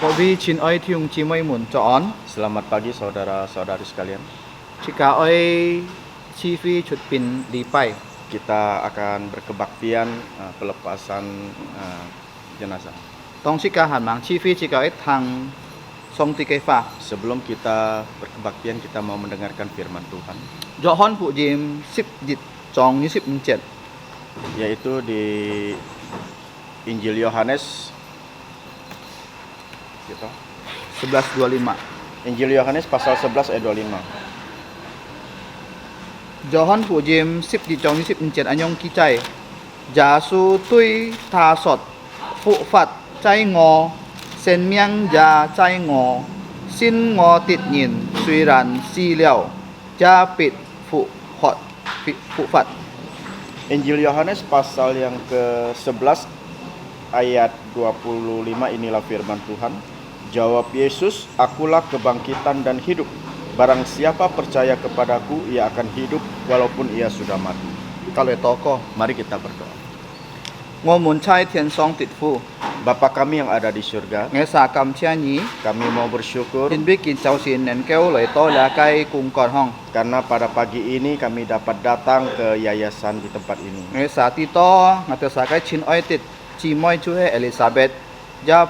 Kobi chin oi tiung cimoi mun coon. Selamat pagi saudara-saudari sekalian. Jika oi civi cut pin di pai. Kita akan berkebaktian pelepasan jenazah. Tong jika hanmang civi jika oi tang song tikefa. Sebelum kita berkebaktian, kita mau mendengarkan firman Tuhan, Johon pu jim sip jit chong ni sip mencet. yaitu di Injil Yohanes gitu. 11:25. Injil Yohanes pasal 11 ayat 25. Johon pu jim sip jit chong ni sip mencet anyong kicai. Jasu tui tha sot pu fat cai ngo sen miang ja cai ngo sin ngo tit nyin sui ran si liao ja pit fu hot fu fat. Injil Yohanes pasal yang ke-11 ayat 25, inilah firman Tuhan. Jawab Yesus, "Akulah kebangkitan dan hidup. Barang siapa percaya kepadaku, ia akan hidup walaupun ia sudah mati." Kalau toko Mari kita berdoa. ngomun chai tian song tit fu Bapa kami yang ada di surga, nge sa kam chia nyi kami mau bersyukur tin bi kin chau sin nen keu loi to la kai kung kon hong karena pada pagi ini kami dapat datang ke yayasan di tempat ini. nge sa ti to ngate sa kai chin oi tit chi moi chu he Elizabeth ja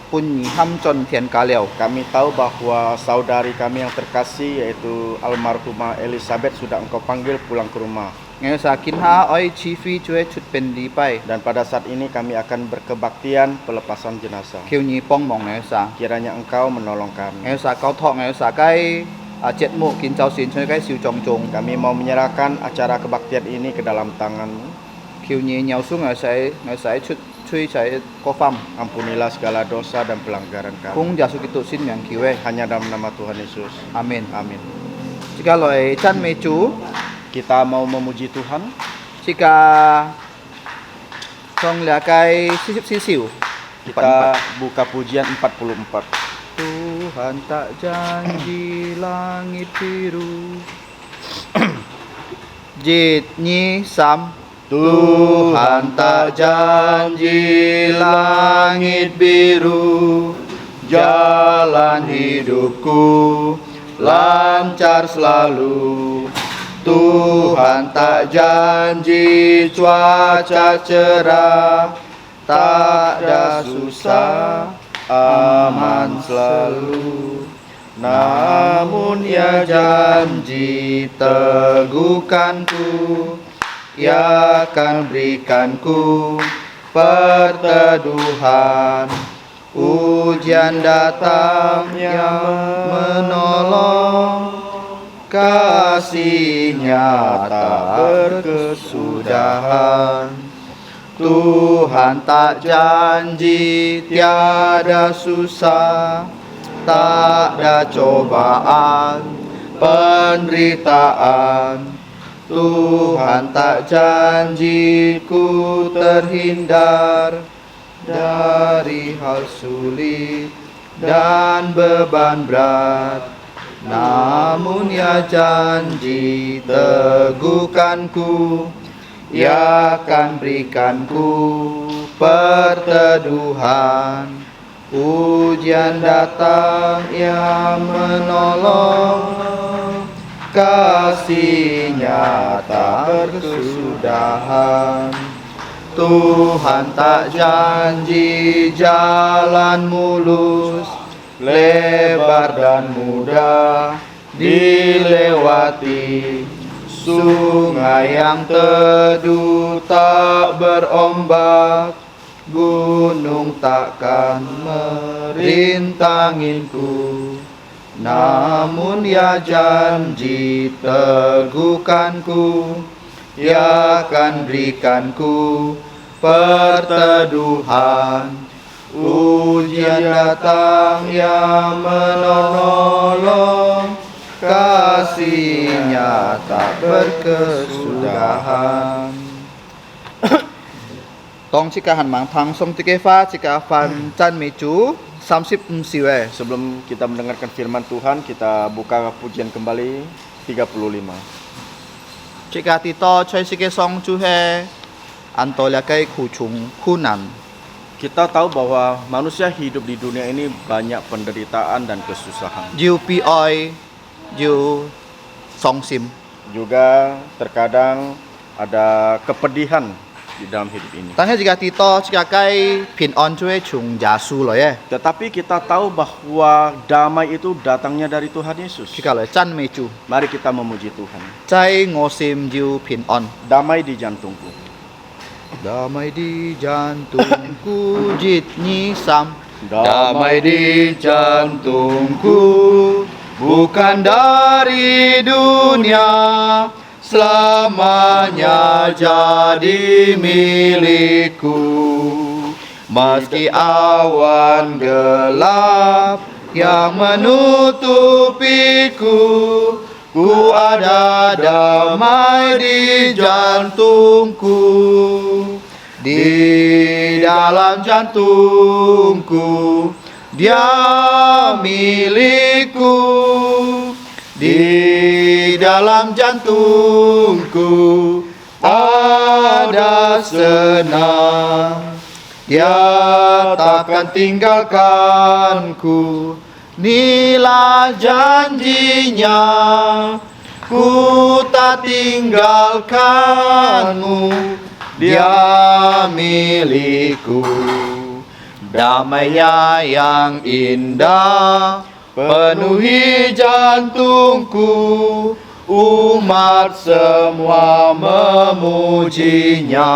pun nyi ham chon tian ka liao. Kami tahu bahwa saudari kami yang terkasih yaitu almarhumah Elizabeth sudah engkau panggil pulang ke rumah. Nge sa kin ha oi chi fi chu he chut pen di pai Dan pada saat ini kami akan berkebaktian pelepasan jenazah. keu nyi pong mong nge sa Kiranya engkau menolong kami. nge sa kau thok nge sa kai jet mu kin chau sin choi kai siu chong chung Kami mau menyerahkan acara kebaktian ini ke dalam tangan-Mu. keu nyi nyau su nge sai chut chui chai ko fam Ampunilah segala dosa dan pelanggaran kami. kung jasu kitu sin yang kiwe. Hanya dalam nama Tuhan Yesus. Amin. Amin. Jika loi chan me chu Kita mau memuji Tuhan. jika song lia kai sisip sisiu Kita buka pujian 44. Tuhan tak janji langit biru. Jit nyi sam. Tuhan tak janji langit biru, jalan hidupku lancar selalu. Tuhan tak janji cuaca cerah, tak ada susah, aman selalu. Namun Ia janji teguhkanku, Ia akan berikanku perteduhan. Ujian datang Ia menolong, kasih-Nya tak berkesudahan. Tuhan tak janji tiada susah, tak ada cobaan, penderitaan. Tuhan tak janji ku terhindar dari hal sulit dan beban berat. Namun Ia janji teguhkanku, Ia akan berikanku perteduhan. Ujian datang Ia menolong, kasih-Nya tak berkesudahan. Tuhan tak janji jalan mulus, lebar dan mudah dilewati. Sungai yang teduh tak berombak, gunung takkan merintanginku. Namun Ia janji teguhkanku, Ia akan berikanku perteduhan. Ujian datang Ia menolong, kasih-Nya tak berkesudahan. Tong jika hanmang tang song tikefa jika fan chan meju 34 siwe. Sebelum kita mendengarkan firman Tuhan, kita buka pujian kembali 35. Jika tito choi sike song chu he antolia kai khu chung khu nan. Kita tahu bahwa manusia hidup di dunia ini banyak penderitaan dan kesusahan. Jiu pi oi, jiu song sim. Juga terkadang ada kepedihan di dalam hidup ini. Tanya jika Tito jika kai pin on cuy chung jasu lo ya. Tetapi kita tahu bahwa damai itu datangnya dari Tuhan Yesus. Jika lo chan mecu. Mari kita memuji Tuhan. Cai ngosim jiu pin on. Damai di jantungku. Damai di jantungku jitnyi sam. Damai di jantungku bukan dari dunia, selamanya jadi milikku. Meski awan gelap yang menutupiku, ku ada damai di jantungku. Di dalam jantungku dia milikku. Di dalam jantungku ada senang. Dia takkan tinggalkanku. Inilah janjinya. Ku tak tinggalkanmu. Dia milikku. Damainya yang indah penuhi jantungku. Umat semua memujinya.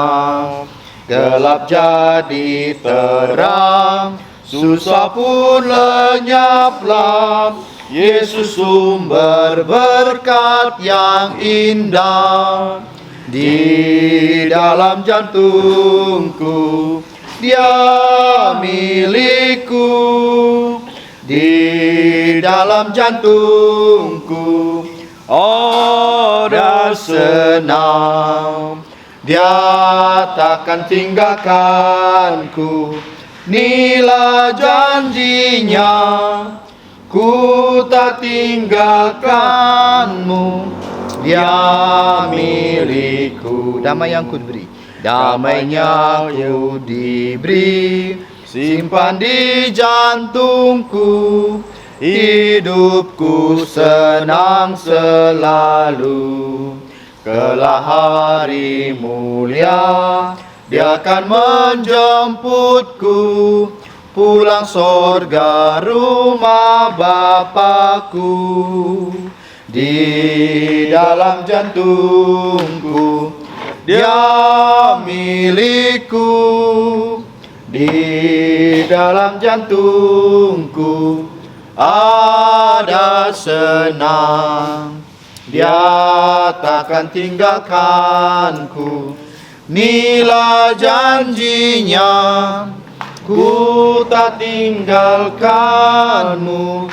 Gelap jadi terang, susah pun lenyaplah. Yesus sumber berkat yang indah. Di dalam jantungku dia milikku. Di dalam jantungku ada senang. Dia takkan tinggalkanku. Inilah janjinya. Ku tak tinggalkanmu. Dia milikku. Damai yang ku diberi. Damainya ku diberi. Simpan di jantungku. Hidupku senang selalu. Kelak hari mulia dia akan menjemputku pulang sorga rumah Bapakku. Di dalam jantungku dia milikku. Di dalam jantungku ada senang. Dia takkan tinggalkanku. Inilah janjinya. Ku tak tinggalkanmu.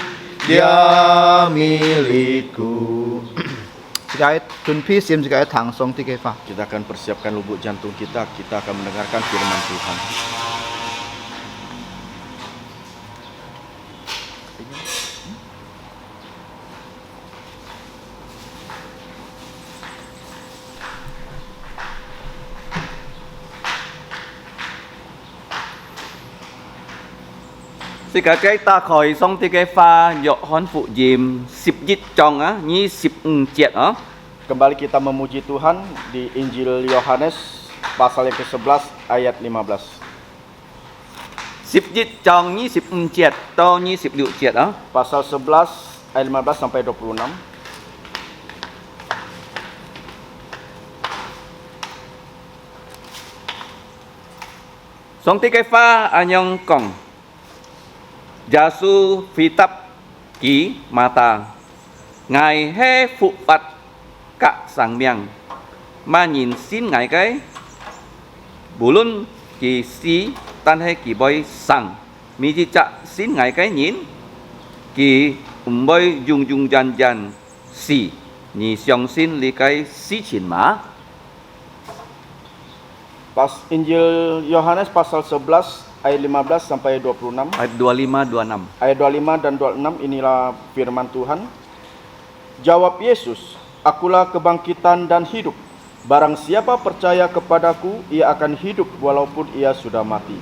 Dia milikku. Jika Tun Pi Sim jika Tang Song Tiga Fa. Kita akan persiapkan lubuk jantung kita. Kita akan mendengarkan firman Tuhan. Xin cả cái ta khỏi xong thì cái pha dọ hón phụ dìm sip dít trong á, nhi sip chiet á. Kembali kita memuji Tuhan di Injil Yohanes pasal yang ke-11 ayat 15. Sip dít trong nhi sip chiet, to nhi sip liu chiet á. Pasal 11 ayat 15 sampai 26. Xong thì cái pha anyong kong. Jasu Vitab Ki Mata Ngài he phụ phật các sang miệng mà nhìn xin ngài cái bù luôn kỳ si tan hay kỳ boy sang mi chỉ chạ xin ngài cái nhìn kỳ boy dùng dùng dàn dàn si ni xiong xin li cái si chín má. Pas Injil Yohanes pasal 11 ayat 15 sampai 26. Ayat 25-26. Ayat 25 dan 26 inilah firman Tuhan. Jawab Yesus, akulah kebangkitan dan hidup. Barang siapa percaya kepadaku, ia akan hidup walaupun ia sudah mati.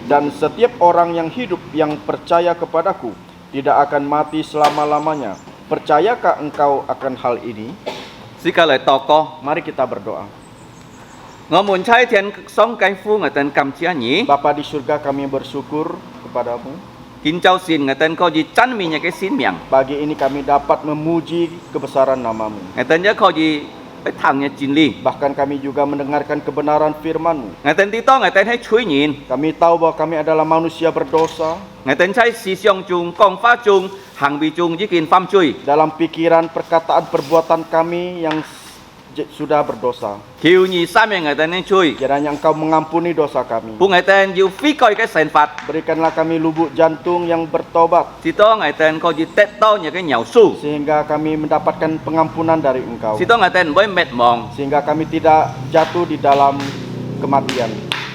Dan setiap orang yang hidup yang percaya kepadaku tidak akan mati selama-lamanya. Percayakah engkau akan hal ini? 時間嚟禱告， Mari kita berdoa. 我們差遣雙介夫我哋感謝你， Bapa di surga, kami bersyukur kepadamu. 見週線我哋可以真面嘅鮮命， Pagi ini kami dapat memuji kebesaran namamu. 我哋也可以去談嘅真理。 Bahkan kami juga mendengarkan kebenaran firman-Mu. 我哋啲當我哋喺催眠， Kami tahu bahwa kami adalah manusia berdosa. 我哋喺思想中、講法中、行為中已經犯罪。 Dalam pikiran, perkataan, perbuatan kami yang sudah berdosa. 求你赦免我哋嘅罪， Kiranya Engkau mengampuni dosa kami. 幫我哋要悔改嘅善法， Berikanlah kami lubuk jantung yang bertobat, 直到我哋可以得到你嘅饒恕， sehingga kami mendapatkan pengampunan dari Engkau. 直到我哋唔會滅亡。 Sehingga kami tidak jatuh di dalam kematian.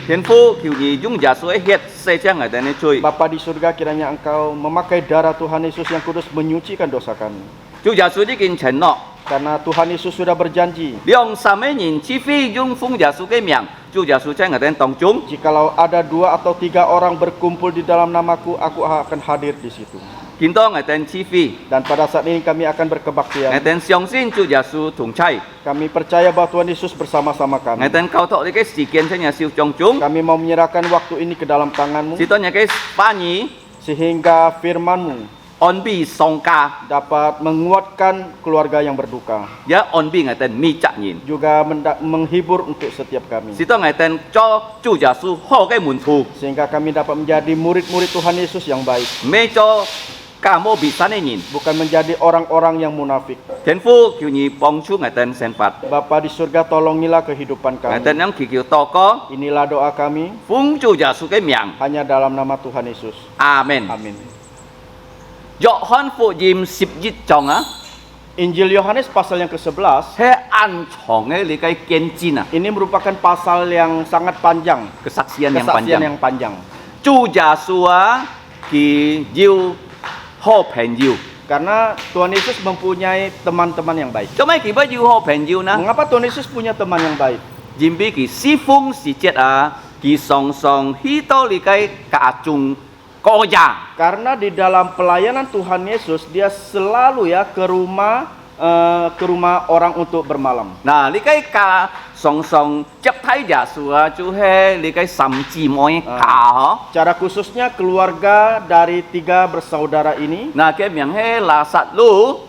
天父，求你用耶穌嘅血洗淨我哋嘅罪。 Bapa di surga, kiranya Engkau memakai darah Tuhan Yesus yang kudus menyucikan dosa kami. 主耶穌已經承諾。 Karena Tuhan Yesus sudah berjanji, 兩三個人除非用奉耶穌嘅名，主耶穌在我哋當中。 jikalau ada 2 atau 3 orang berkumpul di dalam namaku, aku akan hadir di situ. 見到我哋除非， Dan pada saat ini kami akan 我 berkebaktian. 哋相信主耶穌同在， Kami percaya bahwa Tuhan Yesus bersama-sama 我 kami. 哋交託你嘅時間在耶穌當中， Kami mau menyerahkan waktu ini ke dalam tangan-Mu, 直到你嘅翻譯 sehingga firman-Mu 安慰喪家， dapat menguatkan keluarga yang berduka, 也安慰我哋每責任， juga menghibur untuk setiap kami, 直到我哋做主耶穌好嘅門徒， sehingga kami dapat menjadi murid-murid Tuhan Yesus yang baik, 唔係做假冒偽善嘅人。 bukan menjadi orang-orang yang munafik. 天父，求你幫助我哋善法， Bapa di surga, tolongilah kehidupan 我哋 kami. 讓祈求禱告， Inilah doa kami, 奉主耶穌嘅名， hanya dalam nama Tuhan Yesus. 阿門。 Amin. 約翰福音11章啊， Injil Yohanes pasal yang ke-11, 係暗藏嘅你嘅見證啊， ini merupakan pasal yang sangat panjang, kesaksian yang kesaksian panjang。 yang panjang. 主耶穌啊，佢要好朋友， Karena Tuhan Yesus mempunyai teman-teman yang baik. 做咩佢不要好朋友呢？ Mengapa Tuhan Yesus punya teman yang baik? 因為佢侍奉時節啊，佢常常去到你嘅家中過夜。 Karena di dalam pelayanan Tuhan Yesus, dia selalu ya ke rumah orang untuk bermalam. 嗱，你嘅家常常接睇耶穌啊，就係你嘅三姊妹家嗬。 Secara khususnya keluarga dari 3 bersaudara ini, 嗱，嘅名係拉撒路、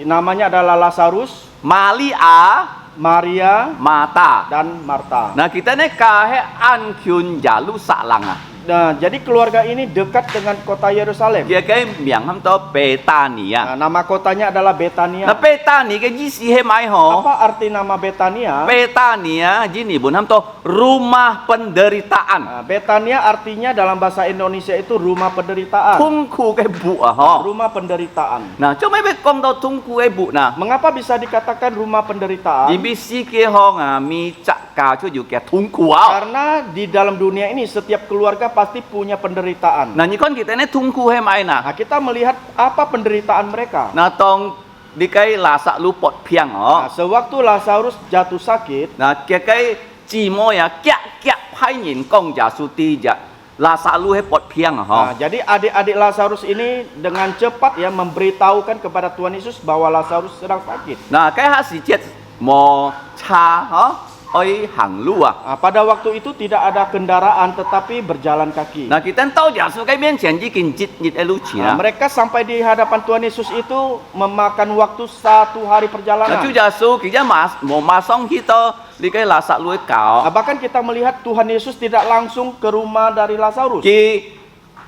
namanya adalah Lazarus, 瑪利亞、 Maria, 馬達。 dan Marta. Nah kita ni kahe Ankyun Yerusalem ah. Nah, jadi keluarga ini dekat dengan kota Yerusalem. Dia ke miang ham to Betania. Nah, nama kotanya adalah Betania. Nah Betania ke jisi he mai ho. Apa arti nama Betania? Betania jini bun ham to rumah penderitaan. Nah, Betania artinya dalam bahasa Indonesia itu rumah penderitaan. Tungku ke bu ah ho. Rumah penderitaan. Nah cuma be kong to tungku ke bu nah. Mengapa bisa dikatakan rumah penderitaan? Jibi si ke ho ngami cak ka chu yu ke tungku ah. Karena di dalam dunia ini setiap keluarga pasti punya penderitaan. Nah ni kon kita ni tungku he mai nah. Nah, kita melihat apa penderitaan mereka. Nah tong dikai lasak lupot piang ho. Nah, sewaktu Lazarus jatuh sakit, Nah kia kai chỉ mô ya kia kia hai nhìn công giả su ti ja la sa lu he pot piang nah, ha. jadi adik-adik Lazarus ini dengan cepat ya memberitahukan kepada Tuhan Yesus bahwa Lazarus sedang sakit. Nah cái ha si jet mo cha ha oi hang lu à. Nah, pada waktu itu tidak ada kendaraan tetapi berjalan kaki. Nah kita tahu giả su cái mian chen ji kin jit jit elu chi Nah, na. mereka sampai di hadapan Tuhan Yesus itu memakan waktu 1 hari Nah perjalanan. chu giả su kita mas mo masong kita li cái la sa lu cao. Nah, bahkan kita melihat Tuhan Yesus tidak langsung ke rumah dari Lazarus. Ki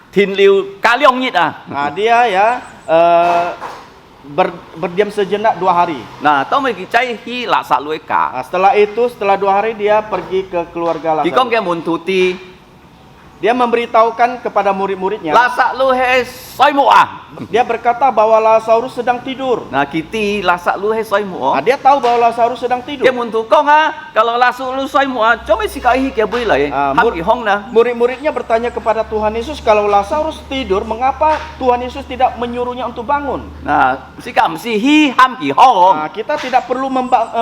tin liu ka liong nhit à. Nah, dia ya berdiam sejenak 2 hari. Nah tao mới ki chai hi la sa lu ka. Nah, setelah 2 hari dia pergi ke keluarga Ki kong Lazarus. ke mun tu ti Dia memberitahukan kepada murid-muridnya. la sa lu he soi mu à. Dia berkata bahwa Lazarus sedang tidur. Nah kiti la sa lu he soi mu. Nah, dia tahu bahwa Lazarus sedang tidur. Cái muốn thủ công ha, kalau langsung lu soi mua, cho mấy si cái hi kia bui lại, Ah, ham ki hong na. Murid-muridnya bertanya kepada Tuhan Yesus, kalau Lazarus tidur, mengapa Tuhan Yesus tidak menyuruhnya untuk bangun? Nah, si cảm si hi ham ki hong. Nah, kita tidak perlu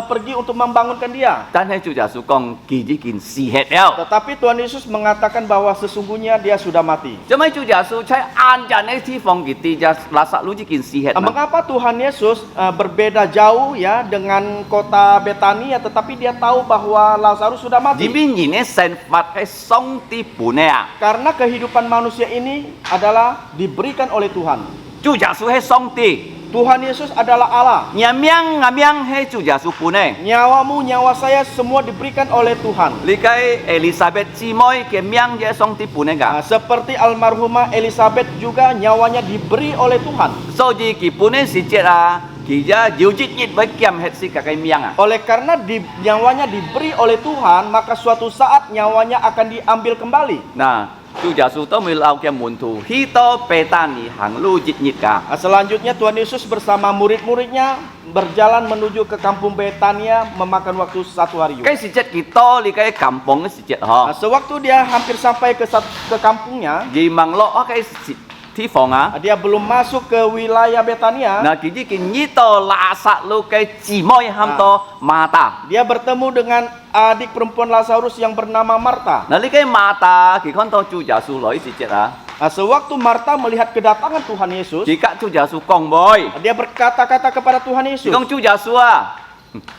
pergi untuk membangunkan dia. Tan hai chủ giả su công kỳ ji kin si het eo. Tetapi Tuhan Yesus mengatakan bahwa sesungguhnya dia sudah mati. 做咩主耶穌喺晏人嘅地方佢哋就拉撒路呢件事係嘛？ Mengapa Tuhan Yesus berbeda jauh ya dengan kota Betania, tetapi dia tahu bahwa Lazarus sudah 呢 mati? 邊人嘅神法係上帝本嘅啊， Karena kehidupan manusia ini adalah diberikan oleh Tuhan. 主耶穌係上帝， Tuhan Yesus adalah Allah. 命係主耶穌本嘅。 Nyawamu, nyawa saya semua diberikan oleh Tuhan. 你解 Elizabeth 姊妹嘅命係上帝本嘅㗎， Seperti almarhumah Elizabeth juga nyawanya diberi oleh Tuhan. 所以佢本嘅時節啊，佢就要日日會減hết si cái命啊。 Oleh karena nyawanya diberi oleh Tuhan, maka suatu saat nyawanya akan diambil kembali. 嗱，主耶穌都未留嘅門徒，去到伯大尼行路日日㗎。 Selanjutnya Tuhan Yesus bersama murid-muridnya berjalan menuju ke kampung Betania, memakan waktu 1 hari juga. 嗰時節幾多？你嘅kampung嘅時節嗬？ Sewaktu dia hampir sampai ke kampungnya, 而望落嗰個地方啊， dia belum masuk ke wilayah Betania. 嗱，佢已經遇到拉撒路嘅姊妹喊到馬達。 Dia bertemu dengan adik perempuan Lazarus yang bernama Marta. 嗱，呢個馬達佢看到主耶穌來時節啊， Sewaktu Marta melihat kedatangan Tuhan Yesus, 佢甲主耶穌講妹， dia berkata-kata kepada Tuhan 佢 Yesus. 講主耶穌啊，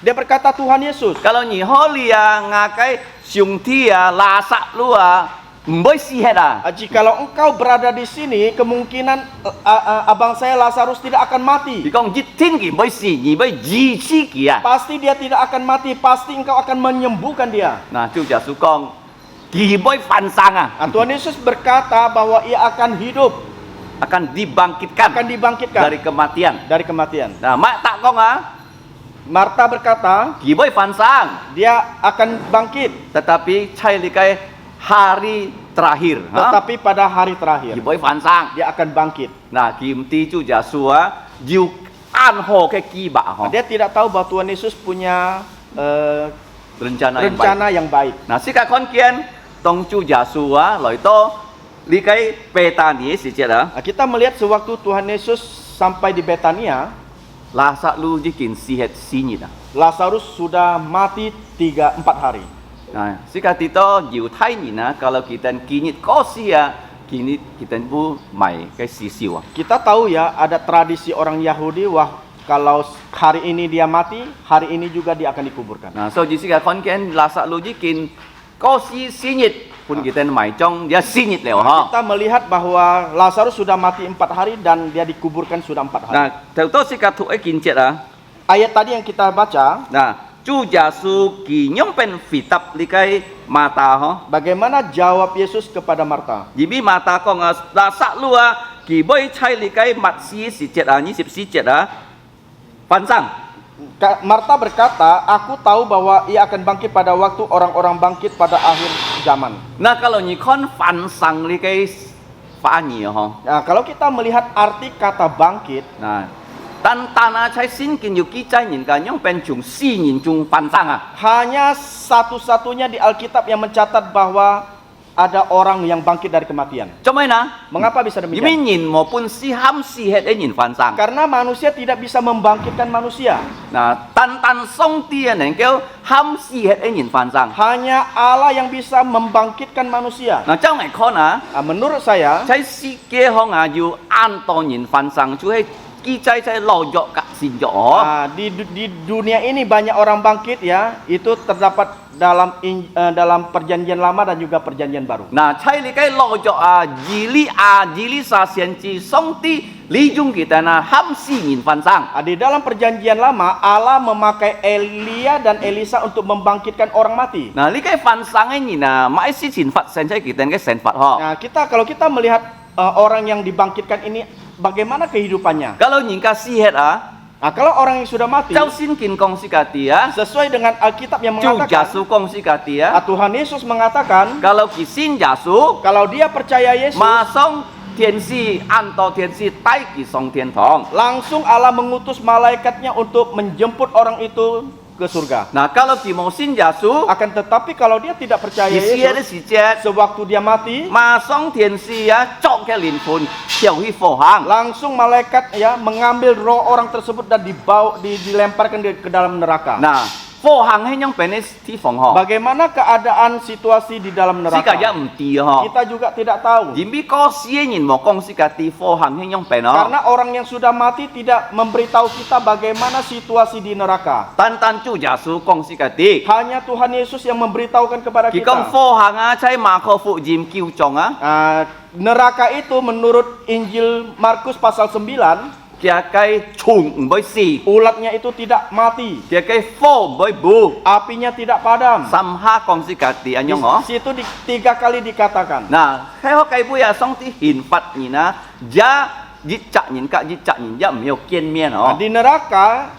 Dia berkata, Tuhan Yesus, kalau你可以啊，亞嘅上帝啊，拉撒路啊，唔會死hết啊。 jikalau engkau berada di sini, kemungkinan abang saya Lazarus tidak akan mati. 佢講一天佢唔會死，而會醫治佢啊。 Pasti dia tidak akan mati, pasti engkau akan menyembuhkan dia. 嗱，主耶穌講，佢唔會翻生啊， Tuhan Yesus berkata bahwa ia akan hidup, akan dibangkitkan akan dibangkitkan dari kematian. dari kematian. Nah, mak tak kong ah, Marta berkata,佢唔會翻生， dia akan bangkit, tetapi 在你嘅hari terakhir， tetapi pada hari 佢 terakhir 唔會翻生。 dia akan bangkit. Nah, 佢唔知主耶穌啊，要按好嘅計劃嗬， Dia tidak tahu bahwa Tuhan Yesus punya rencana yang baik。 rencana yang baik. Nah, sekarang看見當主耶穌啊來到你嘅伯大尼時節啊， Kita melihat sewaktu Tuhan Yesus sampai di Betania, 拉撒路已經死hết 4 日啊。 Lazarus sudah mati 3-4 hari. Nah, sekarang dito猶太人啊，kalau kita kinit kosi ah, kinit kita bu mai cái sisiu ah. Kita tahu ya, ada tradisi orang Yahudi, wah kalau hari ini dia mati, hari ini juga dia akan dikuburkan. Nah, so jika kon ken lasak lu jikin kosi sinyit pun kita mai jong dia sinyit leo ha. Kita melihat bahwa Lazarus sudah mati 4 hari dan dia dikuburkan sudah 4 hari. Nah, theo to sikat tu kincet ah. Ayat tadi yang kita baca, Nah, Chu Yasu ki nyong pen fitap likai mata ha. bagaimana jawab Yesus kepada Marta? Jibi mata ko nga lasak lu ah ki boy chai likai mat si jet ah 24 jet ah. Pansang. Marta berkata, aku tahu bahwa ia akan bangkit pada waktu orang-orang bangkit pada akhir zaman. Nah, kalau ni kon fansang likai fani ha. Nah, kalau kita melihat arti kata bangkit, Nah, tan tanah chai sin kin yu ki chai nin ka nyong pen chung si nin chung pansang ah. hanya satu-satunya di Alkitab yang mencatat bahwa ada orang yang bangkit dari kematian. Cuma na, Mengapa bisa Yumi demikian? nin maupun si ham si het nin fansang. Karena manusia tidak bisa membangkitkan manusia. Nah, tan song tian yang kêu ham si het nin fansang. Hanya Allah yang bisa membangkitkan manusia. Nah, trong ngày con ah, Menurut saya, chai si kia hong ah yu an to nin fansang chu hai ki chai chai lo yo ka sin yo. di dunia ini banyak orang bangkit ya, itu terdapat dalam perjanjian lama dan juga perjanjian baru. Nah, chai li kai lo yo jili sa sian chi song ti li jung kita na ham si nin fansang. Di dalam perjanjian lama Allah memakai Elia dan Elisa untuk membangkitkan orang mati. Nah, li kai fansang ni na mai si chin fat sen chai kita cái sen fat ho. Nah, kalau kita melihat orang yang dibangkitkan ini, bagaimana kehidupannya? Kalau nyingka si het ah, Nah, kalau orang yang sudah mati, Chau sin kin kong si kati ah. sesuai dengan Alkitab yang Chu mengatakan, Yasu kong si kati ah. Tuhan Yesus mengatakan, Kalau kisin Yasu, kalau dia percaya Yesus, masong tian si anto tian si tai ki song tian tong. langsung Allah mengutus malaikatnya untuk menjemput orang itu ke surga. Nah, kalau ki mau sin Yasu, Akan tetapi kalau dia tidak percaya kisi ada Yesus, si jet, sewaktu dia mati, masong tian si ya cok ke lin pun xiao hi fo hang. langsung malaikat ya mengambil roh orang tersebut dan dilemparkan ke dalam neraka. Nah, 火行迄种变的地方吼， Bagaimana keadaan situasi di dalam 世界也 neraka? 唔知吼。 Kita juga tidak tahu. 人比古死嘅人无讲世界地火行迄种变哦， Karena orang yang sudah mati tidak memberitahu kita bagaimana situasi di neraka. 单单主耶稣讲世界地， Hanya Tuhan Yesus yang memberitahukan kepada 佢讲 kita. 火行啊，在马可福音9章啊， Neraka itu menurut Injil Markus pasal 9, 佢嘅蟲唔會死， ulatnya itu tidak mati, 佢嘅火唔會爆， apinya tidak padam. 三下講世界地安 Di 樣哦。 situ 3 kali dikatakan. 嗱，喺我計杯啊，上帝刑罰人啊，一日責人กับ日責人一唔要見面 Nah, 哦。 di neraka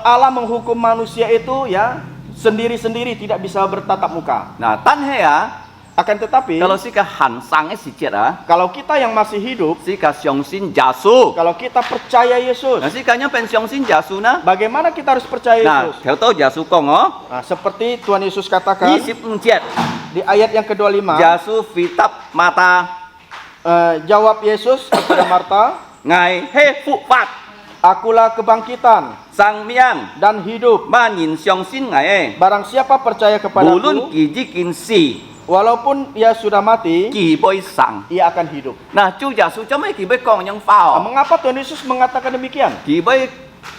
Allah menghukum manusia itu ya sendiri-sendiri, tidak bisa bertatap muka. 嗱，但係啊， Akan tetapi kalau 是個行生嘅時節啊， kalau kita yang masih hidup, 是個相信耶穌， kalau kita percaya Yesus, 嗱，是個人變相信耶穌呢？ bagaimana kita harus percaya 嗱， Yesus? 條到耶穌講哦， Nah, seperti Tuhan Yesus katakan 25節， di ayat yang ke-25, 耶穌回答馬大， jawab Yesus kepada Marta, ngài係復活、 akulah kebangkitan 生命， dan hidup. 萬人相信ngài， Barang siapa percaya 無論 kepadaku, 佢已經死， walaupun ia sudah mati, 佢會生。 ia akan hidup. 嗱，主耶穌做咩佢會講樣話哦？ Mengapa Tuhan Yesus mengatakan demikian? 佢會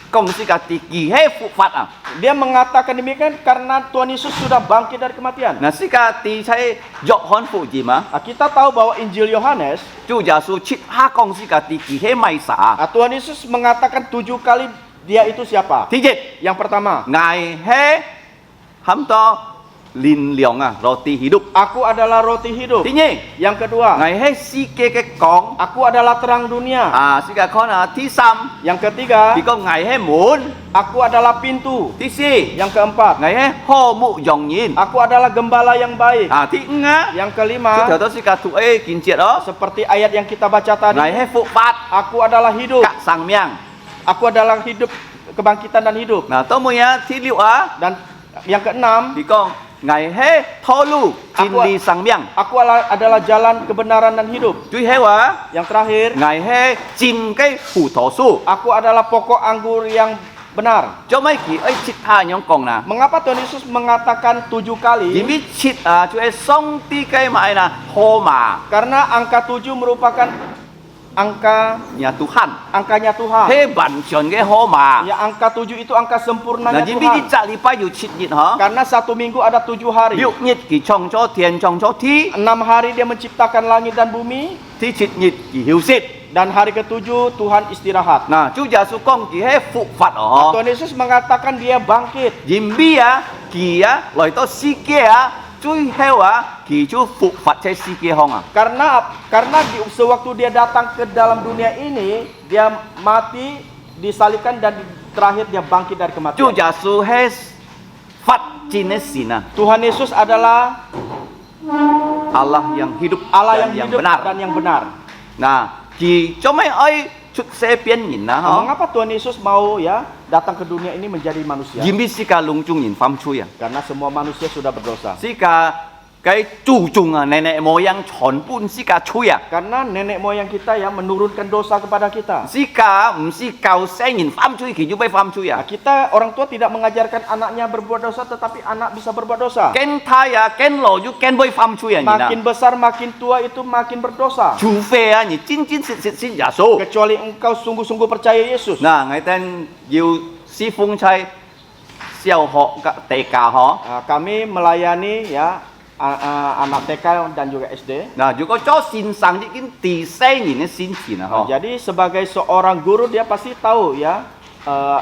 講世界地，佢係復活啊！ Dia mengatakan demikian karena Tuhan Yesus sudah bangkit dari kematian. 嗱，世界地喺約翰福音啊， Nah, kita tahu bahwa Injil Yohanes, 主耶穌切下講世界地，佢係彌撒。 Tuhan Yesus mengatakan 7 kali dia itu siapa? 第一， Yang pertama, ngài係冚多靈糧啊，roti hidup。 aku adalah roti hidup. 第二， Yang kedua, ngài係世界嘅光。 aku adalah terang dunia. 啊，世界講啊，第三， Yang ketiga, 佢講ngài係門。 aku adalah pintu. 第四， Yang keempat, ngài係好牧羊人。 aku adalah gembala yang baik. 啊，第五啊， Yang 佢 kelima, 條到世界土誒見節咯， seperti ayat yang kita baca tadi, ngài係復活、 aku adalah hidup. 格生命。 Aku adalah hidup, kebangkitan dan hidup. 嗱，到尾啊，第六啊， Dan yang keenam, 佢講ngài係道路、真理、生命。 aku adalah jalan kebenaran dan hidup. 最後啊， Yang terakhir, ngài係真嘅葡萄樹。 aku adalah pokok anggur yang benar. 做咩佢誒切下樣講啦？ Mengapa Tuhan Yesus mengatakan 7 因 kali? 為切啊，就係上帝嘅買啦，號碼 Karena angka 7 merupakan angka ya Tuhan， angkanya Tuhan. 係完全嘅號碼。 Ya, angka 7 itu angka 嗱， sempurnanya 因為 Tuhan. 呢隻禮拜要7日嗬， Karena 1 minggu ada 7 hari. 6日佢創咗天，創咗地， 6 hari dia menciptakan langit dan bumi. 第7日佢休息。 Dan hari ke-7 Tuhan istirahat. 嗱，主耶穌講佢係復活哦， Tuhan Yesus mengatakan dia bangkit. 因為啊，佢啊來到世界啊，最後啊，佢就復活喺世界上啊。 Karena sewaktu dia datang ke dalam dunia ini, dia mati, disalibkan dan terakhir dia bangkit dari 主 kematian. 耶穌係發展嘅神啊， Tuhan Yesus adalah Allah yang hidup Allah dan yang hidup benar. dan yang benar. Nah,佢做咩愛出世變人啊？嗬， Mengapa Tuhan Yesus mau ya datang ke dunia ini menjadi manusia? 因為世界攏眾人犯罪啊， Karena semua manusia sudah berdosa. 世界嘅注重啊，奶奶模樣全部世界罪啊。 Karena nenek moyang kita yang menurunkan dosa kepada kita. 世界唔是教世人犯罪，佢就俾犯罪 Nah, 啊。 kita orang tua tidak mengajarkan anaknya berbuat dosa, tetapi anak bisa berbuat dosa. 驚太啊，驚老就驚俾犯罪啊，人啊。 Makin besar, makin tua itu makin berdosa. 除非啊，你真真實實信耶穌。 Kecuali engkau sungguh-sungguh percaya Yesus. 嗱，我哋要師傅喺小學嘅地教嗬。 Kami melayani ya anak TK dan juga SD. 嗱，如果做先生已經第4年嘅先前啊，嗬。 Jadi sebagai seorang guru dia pasti tahu ya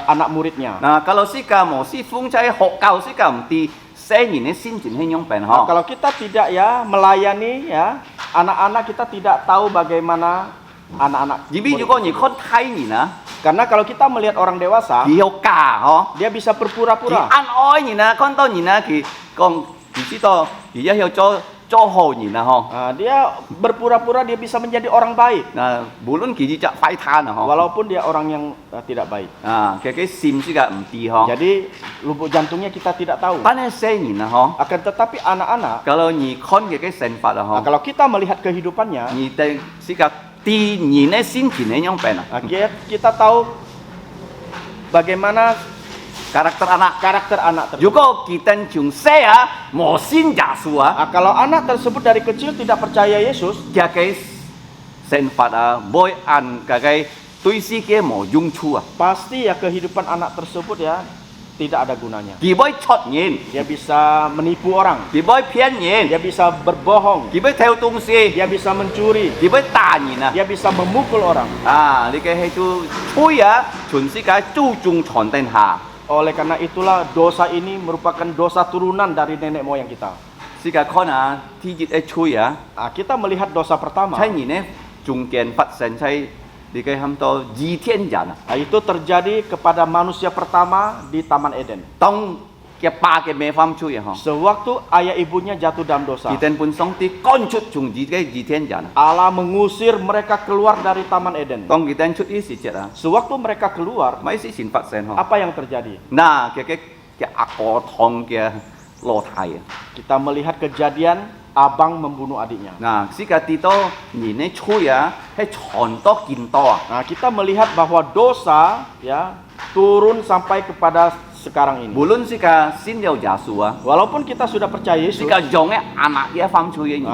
anak muridnya. 嗱，kalau si kamu師傅喺學教si kamu第4年嘅先前係樣病 Nah, 嗬。 kalau kita tidak ya melayani ya anak-anak, kita tidak tahu bagaimana anak-anak. 因為如果你看太年啊， Karena kalau kita melihat orang dewasa, 佢有假嗬。 dia bisa 佢 berpura-pura. 安愛人啊，看到人啊，佢講唔知道，而家要做好人啊，嗬。 Dia berpura-pura dia bisa menjadi orang baik, 嗱，無論佢只快攤啊，嗬。 walaupun dia orang yang tidak baik. 啊，佢心思嘅唔知嗬。 Jadi lubuk jantungnya kita tidak tahu. 但係4年啊，嗬。 Akan tetapi anak-anak, kalau 你看佢嘅成法啊， nah, 嗬。 kalau kita melihat kehidupannya, 你哋是個第2年嘅先前係樣病啊。 kita tahu bagaimana karakter anak. karakter anak tersebut. 如果kita chung saya mau sin Yesus Kalau anak tersebut dari kecil tidak percaya Yesus, dia cái sinh phạt mỗi ăn cái đối sĩ kia mau dùng chu pasti ya kehidupan anak tersebut ya tidak ada gunanya. Dia boleh chót nhìn, Dia bisa menipu orang, dia boleh phiền nhìn, dia bisa berbohong, dia boleh theo tung si, dia bisa mencuri, dia boleh tà nhìn dia bisa memukul orang. Ini cái itu chui chuẩn sĩ cái chú trung tròn tên hà. Oleh karena itulah dosa ini merupakan dosa turunan dari nenek moyang kita. Sĩ cái con thi dịch chui Kita melihat dosa pertama. Saya nhìn trung kian phát sinh saya di cái ham to di thiên giả Itu terjadi kepada manusia pertama di Taman Eden. tông cái ba cái mẹ phàm chui ha. Sewaktu ayah ibunya jatuh dalam dosa, Kita pun song ti con chút trung di cái di thiên giả. Allah mengusir mereka keluar dari Taman Eden. Tông kita chút ít sĩ chết Sewaktu mereka keluar, mấy sĩ xin phát sinh ha. apa yang terjadi? Nah, cái akor thong kia lo thai. Kita melihat kejadian abang membunuh adiknya. Nah, sĩ cái tí to nhìn này chui hay chọn to kin to. Kita melihat bahwa dosa ya turun sampai kepada sekarang ini. Bulun sĩ cái xin yêu Yesus Walaupun kita sudah percaya sĩ Yesus, cái dòng anak dia phàm chui ini.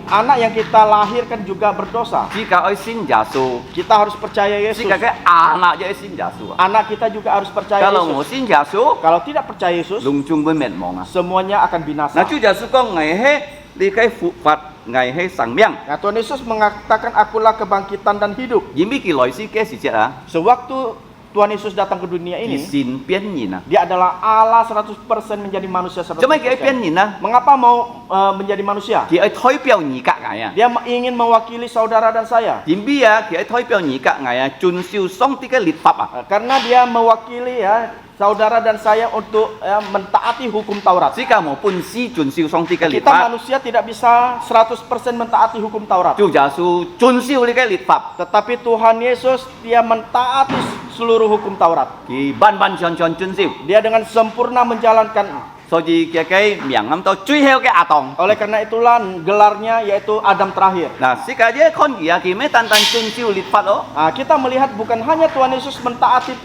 anak yang kita lahirkan juga berdosa. Sĩ cái ơi xin Yesus. Kita harus percaya Sĩ Yesus. cái anak dia xin Yesus. Anak kita juga harus percaya Kalau Yesus. mau xin Yesus, Kalau tidak percaya Yesus, lung chung với mệt mỏi. semuanya akan binasa. Nah, Chúa Giêsu có ngày hết đi cái phụ phạt, ngày hết sang miệng. Nah, Tuhan Yesus mengatakan akulah kebangkitan dan hidup. Những cái loại sĩ cái gì chết Sewaktu Tuhan Yesus datang ke dunia Thì ini, xin biến nhìn dia adalah Allah 100% menjadi manusia 100%. Cho mấy cái biến nhìn Mengapa mau menjadi manusia? Thì ấy thói biểu nhị các ngày Dia ingin mewakili saudara dan saya. Thì bây giờ thì ấy thói biểu nhị các ngày chun siêu xong tí cái lịch pháp Karena dia mewakili ya saudara dan saya untuk mentaati hukum Taurat. Jika mau pun si chun siêu xong tí cái lịch Kita pháp manusia tidak bisa 100% mentaati hukum Taurat. Chúa Giêsu chun siêu đi cái lịch pháp Tetapi Tuhan Yesus dia mentaati seluruh hukum Taurat. Thì ban chon chun siêu Dia dengan sempurna menjalankan. So gì cái miệng ngắm to truy theo cái Adam. Oleh karena itulah gelarnya yaitu Adam terakhir. Nah, si dia kon kia ki mấy tan chun siêu lịch pháp đó Kita melihat bukan hanya Tuhan Yesus mentaati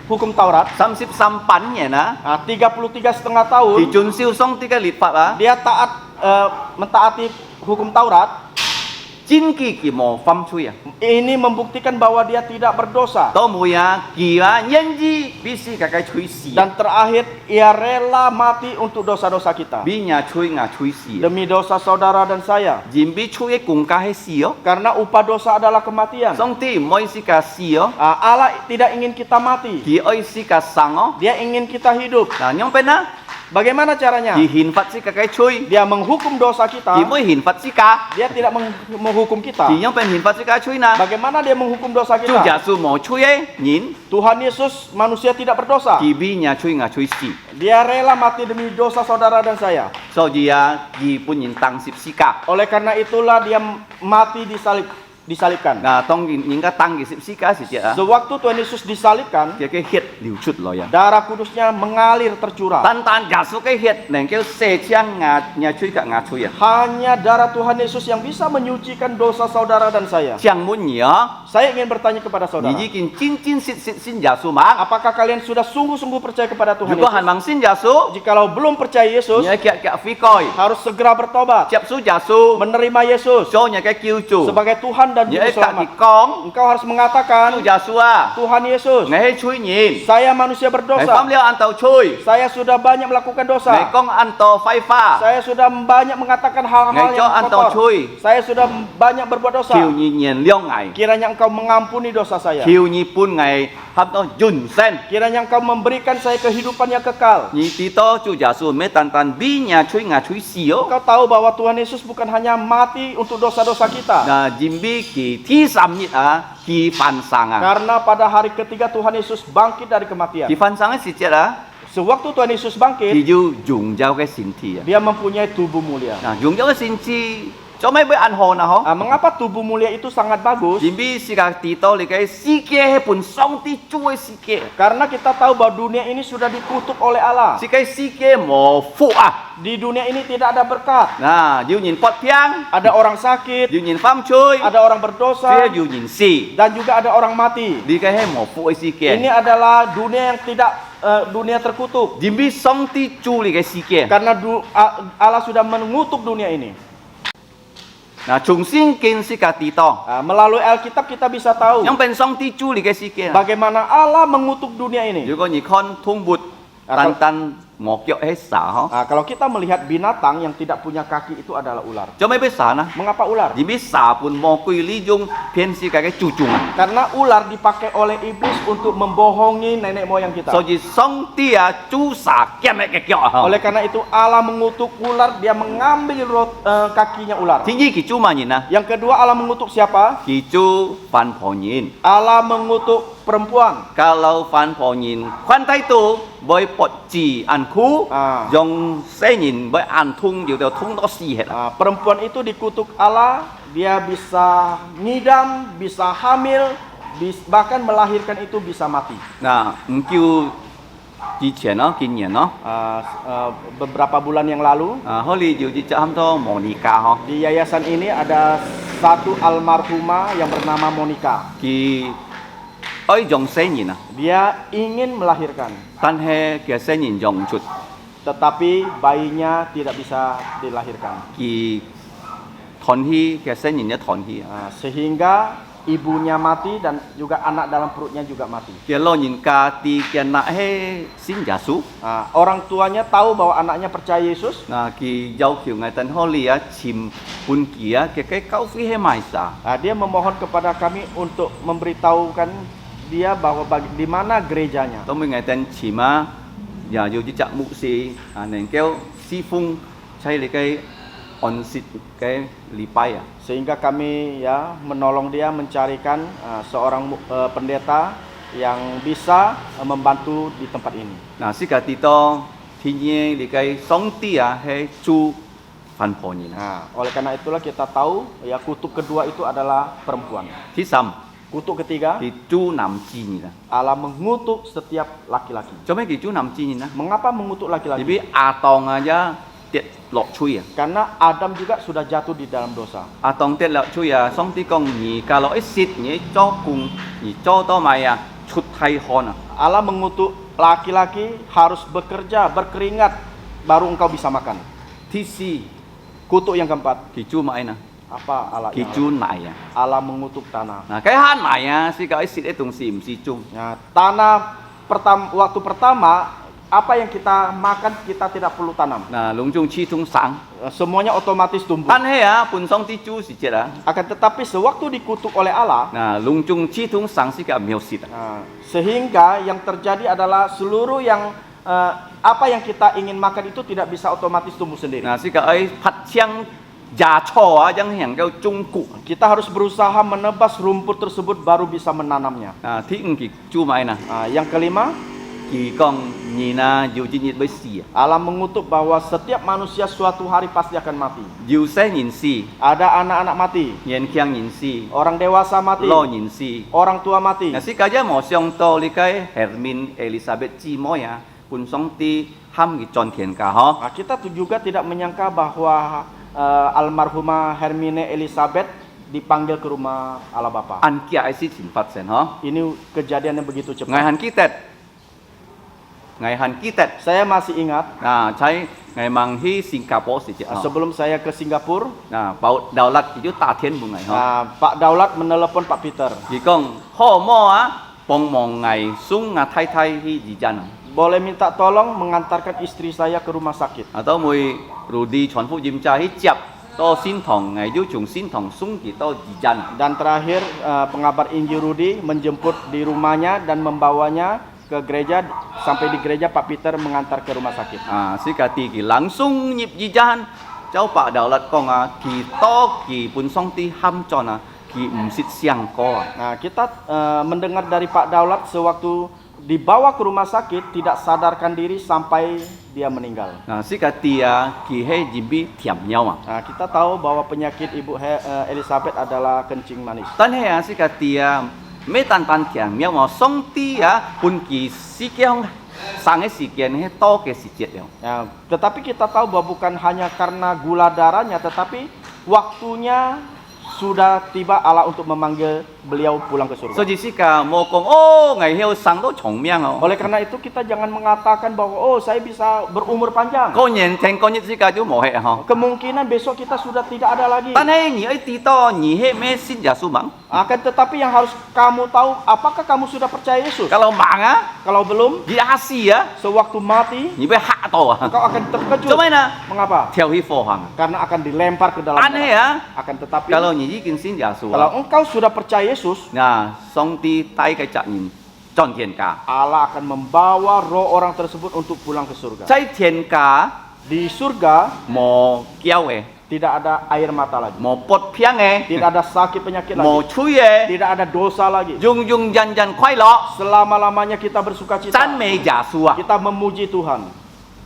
hukum Taurat. 33 nhỉ na 33,5 Thì tahun chun siêu xong tí cái lịch pháp dia taat mentaati hukum Taurat. Chính kỳ mò phăm chui Ini membuktikan bahwa dia tidak berdosa. Tao mùi kỳ nhân gì bisi cái chui xì Dan terakhir ia rela mati untuk dosa-dosa kita. Bi nhà chui ngà chui xì Demi dosa saudara dan saya. Jim bi chui cùng ca hay xì Karena upah dosa adalah kematian. Xong ti moi si ca xì Allah tidak ingin kita mati. Kỳ ơi si ca sang Dia ingin kita hidup. Nah nyong pen Bagaimana caranya? Kỳ hình phạt si cái chui Dia menghukum dosa Kỳ kita. mới hình phạt si ca Dia tidak menghukum kita. Kỳ nyong pen hình phạt si ca chui na Bagaimana dia menghukum dosa Chú kita? giả su mò chui nhìn Tuhan Yesus manusia tidak berdosa. Kỳ bi nhà chui ngà chui xì Dia rela mati demi dosa saudara dan saya. So gì kỳ pun nhìn tăng sip si ca Oleh karena itulah dia mati disalibkan. Nah tong nhìn cái tăng kỳ sip si ca si chết Sewaktu Tuhan Yesus disalibkan, cái hiệt liu chút lo ya darah kudusnya mengalir tercurah. Tan giả su cái hiệt nền kêu xe chiang nhà chui cả ngà chui Hanya darah Tuhan Yesus yang bisa menyucikan dosa saudara dan saya. Chiang muốn nhớ Saya ingin bertanya kepada saudara, Nhi kin chin xin giả su mang apakah kalian sudah sungguh-sungguh percaya kepada Tuhan Juga han Yesus? mang xin giả su Jikalau belum percaya Yesus, Nhớ kẹt phi coi harus segera bertobat, Chập su giả su menerima Yesus Cho nhà cái kiêu chủ sebagai Tuhan dan Nhớ Juru cả kỳ Selamat. con Engkau harus mengatakan, Su giả su Tuhan Yesus, Ngày hay chui nhìn saya manusia Ngày berdosa. phám liao ăn tàu chui Saya sudah banyak melakukan Ngày dosa. con ăn tàu phai pha Saya sudah banyak mengatakan hal-hal Ngày cho ăn yang tàu kotor. chui Saya sudah banyak berbuat dosa. Kiều nhi nhìn liao ngày Kiranya engkau mengampuni dosa saya. Kiều nhi pun ngày hấp to dùn sen Kiranya engkau memberikan saya kehidupan yang kekal. Nhi tí to chú giả su mấy tan bi nhà chui ngà chui xíu Engkau tahu bahwa Tuhan Yesus bukan hanya mati untuk dosa-dosa kita. Nah jimbi kỳ thi sam nhị kỳ phan sang Karena pada hari ketiga Tuhan Yesus bangkit dari kematian. Kỳ phan sang si chết Sewaktu Tuhan Yesus Thì bangkit, dù dùng giao cái xin thi dia mempunyai tubuh mulia. Nah dùng giao cái xin chi cho mấy bữa ăn hồ nào hả Mengapa tubuh mulia itu sangat bagus? Jimbi si kak tito li cái si kia hay pun song ti chui si kia Karena kita tahu bahwa dunia ini sudah dikutuk oleh Allah. si kia mo phụ à Di dunia ini tidak ada berkat. Nah, you nhìn Phật piang, Ada orang sakit, you nhìn Pham chui, ada orang berdosa, phía you nhìn si. dan juga ada orang mati. Đi cái hay mo phụ si kia. Ini adalah dunia yang tidak dunia terkutuk. Jimbi song ti chu li cái si kia. Karena Allah sudah mengutuk dunia ini. Nah, chung sin kin si kak tito. Melalui Alkitab kita bisa tahu Yang pen song ti chu li cái si kia. bagaimana Allah mengutuk dunia ini. You có nhìn con thung bụt tan tan một kiệu hết xả hả? Kalau kita melihat binatang yang tidak punya kaki itu adalah ular. Cho mấy biết xả na. Mengapa ular? Jimbi xả pun mo kui li dung phiên si cái chu chung à. Karena ular dipakai oleh iblis untuk membohongi nenek moyang kita. So ji song ti à chu xả kiam cái kiệu hả? Oleh karena itu Allah mengutuk ular, dia mengambil kakinya ular. Thứ nhất ki chu mà nhìn na. Yang kedua Allah mengutuk siapa? Ki chu phan phò nhìn. Allah mengutuk perempuan. Kalau phan phò nhìn khoan tay tu với bọt chỉ ăn khu dùng xe nhìn với ăn thung nhiều điều thung đó xì hết. Perempuan itu dikutuk Allah, dia bisa ngidam, bisa hamil, bahkan melahirkan itu bisa mati. Nah, kêu chi chuyện nó kinh nghiệm nó. Beberapa bulan yang lalu, Holly nhiều chi chăm to Monica ho. Di yayasan ini ada satu almarhumah yang bernama Monica. Ki ơi dùng xe nhìn à. Dia ingin melahirkan, Tan he kia xe nhìn dùng chút. tetapi bayinya tidak bisa dilahirkan. Ki thon hi kia xe nhìn nhá thon hi. Sehingga ibunya mati dan juga anak dalam perutnya juga mati. Kia lo nhìn ca ti kia na he xin Yesus. Orang tuanya tahu bahwa anaknya percaya Yesus. Nah, ki jauh kiu ngai tan Holly ya chim pun kia cái kau phi he mai sa. Dia memohon kepada kami untuk memberitahukan dia bahwa di mana gerejanya. Tôi mới ngày tên chỉ mà giờ dù chỉ chạm mũ xì nên kêu si phung chay lấy cái on sit cái lipai à. Sehingga kami ya menolong dia mencarikan seorang pendeta yang bisa membantu di tempat ini. Nah, si cả tito thì nhiên lấy cái song tia hay chu phan phò nhìn. Oleh karena itulah kita tahu ya kutub kedua itu adalah perempuan. Thứ sam Kutub ketiga, thì chu nam chi nhìn à. Allah mengutuk setiap laki-laki. Cho mấy cái chu nam chi nhìn à. Mengapa mengutuk laki-laki? Jadi atong aja tiệt lọ chui à. Karena Adam juga sudah jatuh di dalam dosa. Atong tiệt lọ chui à. Song ti kong nhị kalau exit nhị cho cùng nhị cho to mày à. Chut thay hon à. Allah mengutuk laki-laki harus bekerja, berkeringat, baru engkau bisa makan. Thứ si Kutuk yang keempat, thì chu mày nè. apa Allah? Thì chu nải à. Allah mengutuk tanah. Nah, cái han nải à, si cái exit itu sim si chung. Tanah waktu pertama apa yang kita makan kita tidak perlu tanam. Nah, lung chung chi tung sang. Semuanya otomatis tumbuh. Tan he à, pun song ti chu si chết à. Akan tetapi sewaktu dikutuk oleh Allah, Nah, lung chung chi tung sang si cái miêu sit. sehingga yang terjadi adalah seluruh yang apa yang kita ingin makan itu tidak bisa otomatis tumbuh sendiri. Nah, si cái phát chiang giả cho à, yang hàng kêu chung cụ. Kita harus berusaha menebas rumput tersebut baru bisa menanamnya. Nah, thi ki chu mai nè. Yang kelima, Ki kong nhina yu chi nhit với si. Allah mengutuk bahwa setiap manusia suatu hari pasti akan mati. Yu se nhìn si. Ada anak-anak mati, Yen kiang nhìn si. orang dewasa mati, Lo nhìn si. orang tua mati. Nah, si kaja mo xiong to li cái Hermin Elizabeth chi mo ya. Pun song ti ham ki chon thian ka ho. Kita juga tidak menyangka bahwa almarhumah Hermine Elizabeth dipanggil ke rumah Allah Bapa. An kia ai si chin phát sen ho. Ini kejadian yang begitu Ngày cepat. han ki tet. Ngày han ki tet. Saya masih ingat Nah, chai ngày mang hi Singapore si chết ho. sebelum saya ke Singapura, Nah, Bảo Đào Lạt ki ju ta thiên bu ngày ho. Pak Daulat menelepon Pak Peter. Ki kong ho mo á bong mong ngày sung nga thai thai hi ji jan. Boleh minta tolong mengantarkan istri saya ke rumah sakit. Atau mui Rudy chọn phúc dìm cha hi chập to xin thòng ngày du chung xin thòng sung ki to ji jan. Dan terakhir pengabar Injil Rudi menjemput di rumahnya dan membawanya ke gereja. Sampai di gereja Pak Peter mengantar ke rumah sakit. Si kati ki langsung nhịp ji jan. Cháu Pak Đào Lạt kong ki to ki pun song ti ham chon ki sit siang ko. Nah, kita mendengar dari Pak Daulat sewaktu dibawa ke rumah sakit tidak sadarkan diri sampai dia meninggal. Nah, si katia ki he jimbi tiam nhau à. Nah, kita tahu bahwa penyakit Ibu Elizabeth adalah kencing manis. Tan he si katia me tan tiam nhau mà song ti pun ki si kiang sang si kian he to ke si jet yo. Ya, tetapi kita tahu bahwa bukan hanya karena gula darahnya, tetapi waktunya sudah tiba Allah untuk memanggil beliau pulang ke surga. So jika mau kong oh ngai heo sang do chong miang oh. Oleh karena itu kita jangan mengatakan bahwa oh saya bisa berumur panjang. Kau nyen teng kau nyet jika ju mau he ha. Kemungkinan besok kita sudah tidak ada lagi. Tan he ni ai ti to ni he me sin ja su mang. Akan tetapi yang harus kamu tahu, apakah kamu sudah percaya Yesus? Kalau mang Kalau belum, di asi sewaktu mati, ni be ha to engkau akan terkejut. Cuma na Mengapa? theo hi fo hang. Karena akan dilempar ke dalam An he neraka. Akan tetapi kalau ni ji kin sin ja su. kalau engkau sudah percaya Yesus, Nah, song ti tai kai chak yin chon tian ka. Allah akan membawa roh orang tersebut untuk pulang ke surga. Cai tian ka Di surga mo kiao tidak ada air mata lagi. mo pot piang Tidak ada sakit penyakit mo lagi. chui Tidak ada dosa lagi. jung jung jan jan kwai lo Selama-lamanya kita bersuka cita. chan mei ja su Kita memuji Tuhan.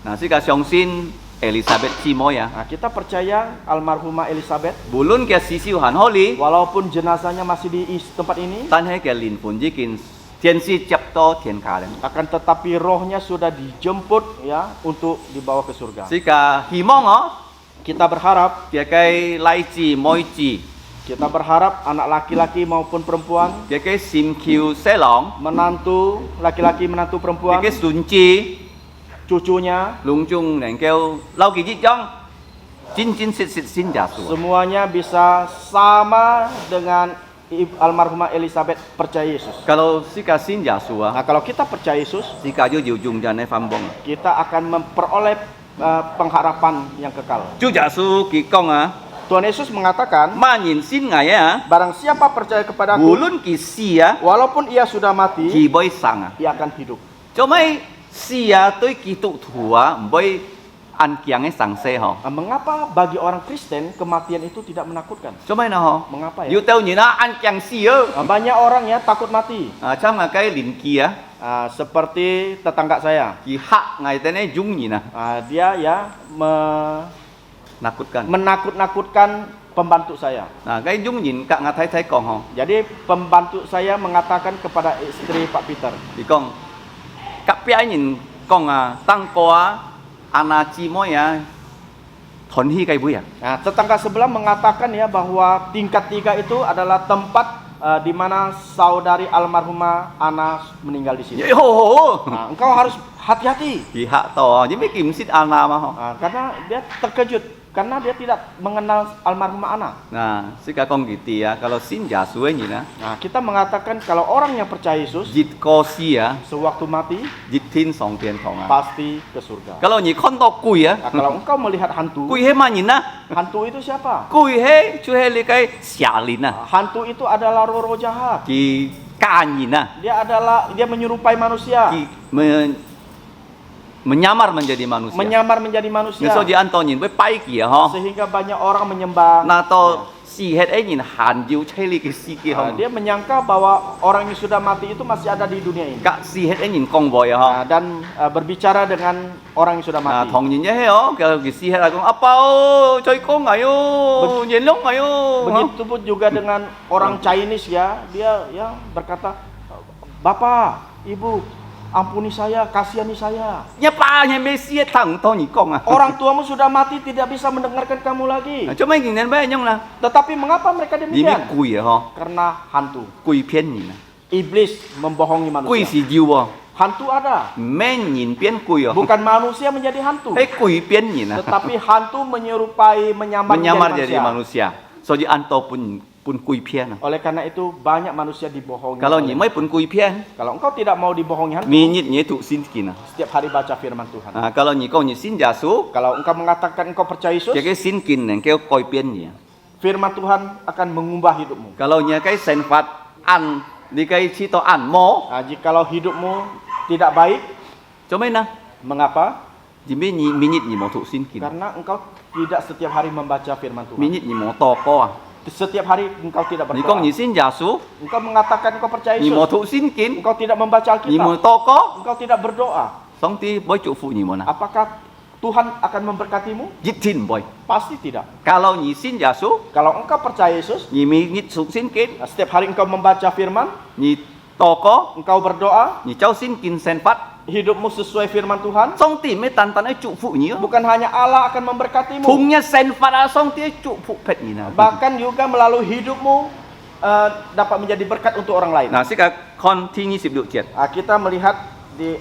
Nah, si ka xiong sin Elizabeth chi mo Nah, kita percaya almarhumah Elizabeth, bulun ke sisi han holi walaupun jenazahnya masih di tempat ini, tan he ke lin pun ji kin tian si chap to tian ka le. akan tetapi rohnya sudah dijemput ya untuk dibawa ke surga. Si ka hi mong Kita berharap, dia kai lai chi moi chi kita berharap anak laki-laki maupun perempuan, dia kai sim kiu selong menantu laki-laki menantu dia perempuan, kai sun chi cucunya, lung chung neng kêu lau kỳ ji chong jin jin sit sit sin ja su. semuanya bisa sama dengan almarhumah Elizabeth percaya Yesus. Kalau si ka sin ja su Nah, kalau kita percaya Yesus, si ka ju jiu jung jan ne pham bong. kita akan memperoleh pengharapan yang kekal. Chu ja su ki kong Tuhan Yesus mengatakan, ma nyin sin ngai barang siapa percaya kepadaku, bulun ki si walaupun ia sudah mati, ki boy sang ia akan hidup. cho mai si toi ki tu thua boy an kiang sang se ho. Nah, mengapa bagi orang Kristen kematian itu tidak menakutkan? Cho mai na ho. Mengapa ya? Yu teu nyin an kiang si Nah, banyak orang ya takut mati. cham nga kai lin ki Seperti tetangga saya. ki ha ngai te ne jung nyin Dia ya nakutkan. menakut-nakutkan pembantu saya. Nah, cái dung nhìn cả ngà thấy thấy còn không? Jadi pembantu saya mengatakan kepada istri Pak Peter, Thì con các bé nhìn con tăng có ana chi moi thon hi kai bui nah, tetangga sebelah mengatakan ya bahwa tingkat 3 itu adalah tempat di mana saudari almarhumah Ana meninggal di sini. Yo ho. Nah, engkau harus hati-hati. Thì hạ to chứ mấy kim sit ana mà không? Nah, karena dia terkejut karena dia tidak mengenal almarhumah Ana. Nah, sika con gitu ya, kalau sin ja suwe nhìn Nah, kita mengatakan kalau orang yang percaya Yesus jit ko si sewaktu mati jit tin song tian thong pasti ke surga. Kalau nhìn con to cùi Nah, kalau engkau melihat hantu, cùi he mà nhìn hantu itu siapa? cùi he chu he li cái xả lin Hantu itu adalah roh-roh jahat. thì ca nhìn Dia menyerupai manusia. thì menyamar menjadi manusia. Menyamar menjadi manusia. Nếu di Anto nhìn với pai kia ho. Sehingga banyak orang menyembah. Na to si het nhìn hàn diu chai li cái si kia ho. Dia menyangka bahwa orang yang sudah mati itu masih ada di dunia ini. Kak si het nhìn con boy ho. Dan berbicara dengan orang yang sudah Na mati. thong nhìn nhé ho. Kalau si het aku apa chơi con ayo, nhìn lúc ayo. Begitu pun juga dengan orang Chinese ya, dia ya berkata, "Bapak, Ibu, ampuni saya, kasihani saya. Nya pa nya Messi thằng to nhìn con Orang tuamu sudah mati, tidak bisa mendengarkan kamu lagi." Cuma nhìn nên bé nhung là. Tetapi mengapa mereka Đi biết demikian? cùi ho. Karena hantu. Cùi phiên nhìn. Iblis membohongi Cùi manusia. si diu ho. Hantu ada. Men nhìn phiên cùi ho. Bukan manusia menjadi hantu. Hey cùi phiên nhìn Tetapi hantu menyerupai, menyamar jadi menjadi manusia. manusia. So di Anto pun cùi phiên. Oleh karena itu banyak manusia dibohongi. Kalau nhìn mấy pun cùi phiên. Kalau engkau tidak mau dibohongi hantu, Minyit nye tu sin kina. setiap hari baca firman Tuhan. Kalau nyi kau nyi sin jasu, Kalau engkau mengatakan engkau percaya Yesus, cái sin kin neng kêu koi pian nhỉ. firman Tuhan akan mengubah hidupmu. Kalau nya cái sen fat ăn đi cái chi to ăn mo, Jikalau hidupmu tidak baik, cho mấy na. mengapa? Ji minyit nyi mo tu sin kin. Karena engkau tidak setiap hari membaca firman Tuhan. Minyit nyi mo to ko. Setiap hari engkau tidak 你講 berdoa. 你信耶穌， Engkau mengatakan engkau percaya 你冇 Yesus. 讀聖經， Engkau tidak membaca 你冇 Alkitab. 禱告， Engkau tidak berdoa. 上帝會祝福你們啊？ Apakah Tuhan akan memberkatimu? 一定唔會。 Pasti tidak. Kalau 你信耶穌， Kalau engkau percaya Yesus, 你咪讀聖經， setiap hari engkau membaca firman, 你禱告， engkau berdoa, 你照聖經生活， hidupmu sesuai firman Tuhan, 上帝咪單單嚟祝福你哦。 bukan hanya Allah akan memberkatimu, Punya 生活啊，上帝祝福俾你啊。 bahkan juga melalui hidupmu dapat menjadi berkat untuk orang lain. Nah, sekarang continue 16節， Kita melihat di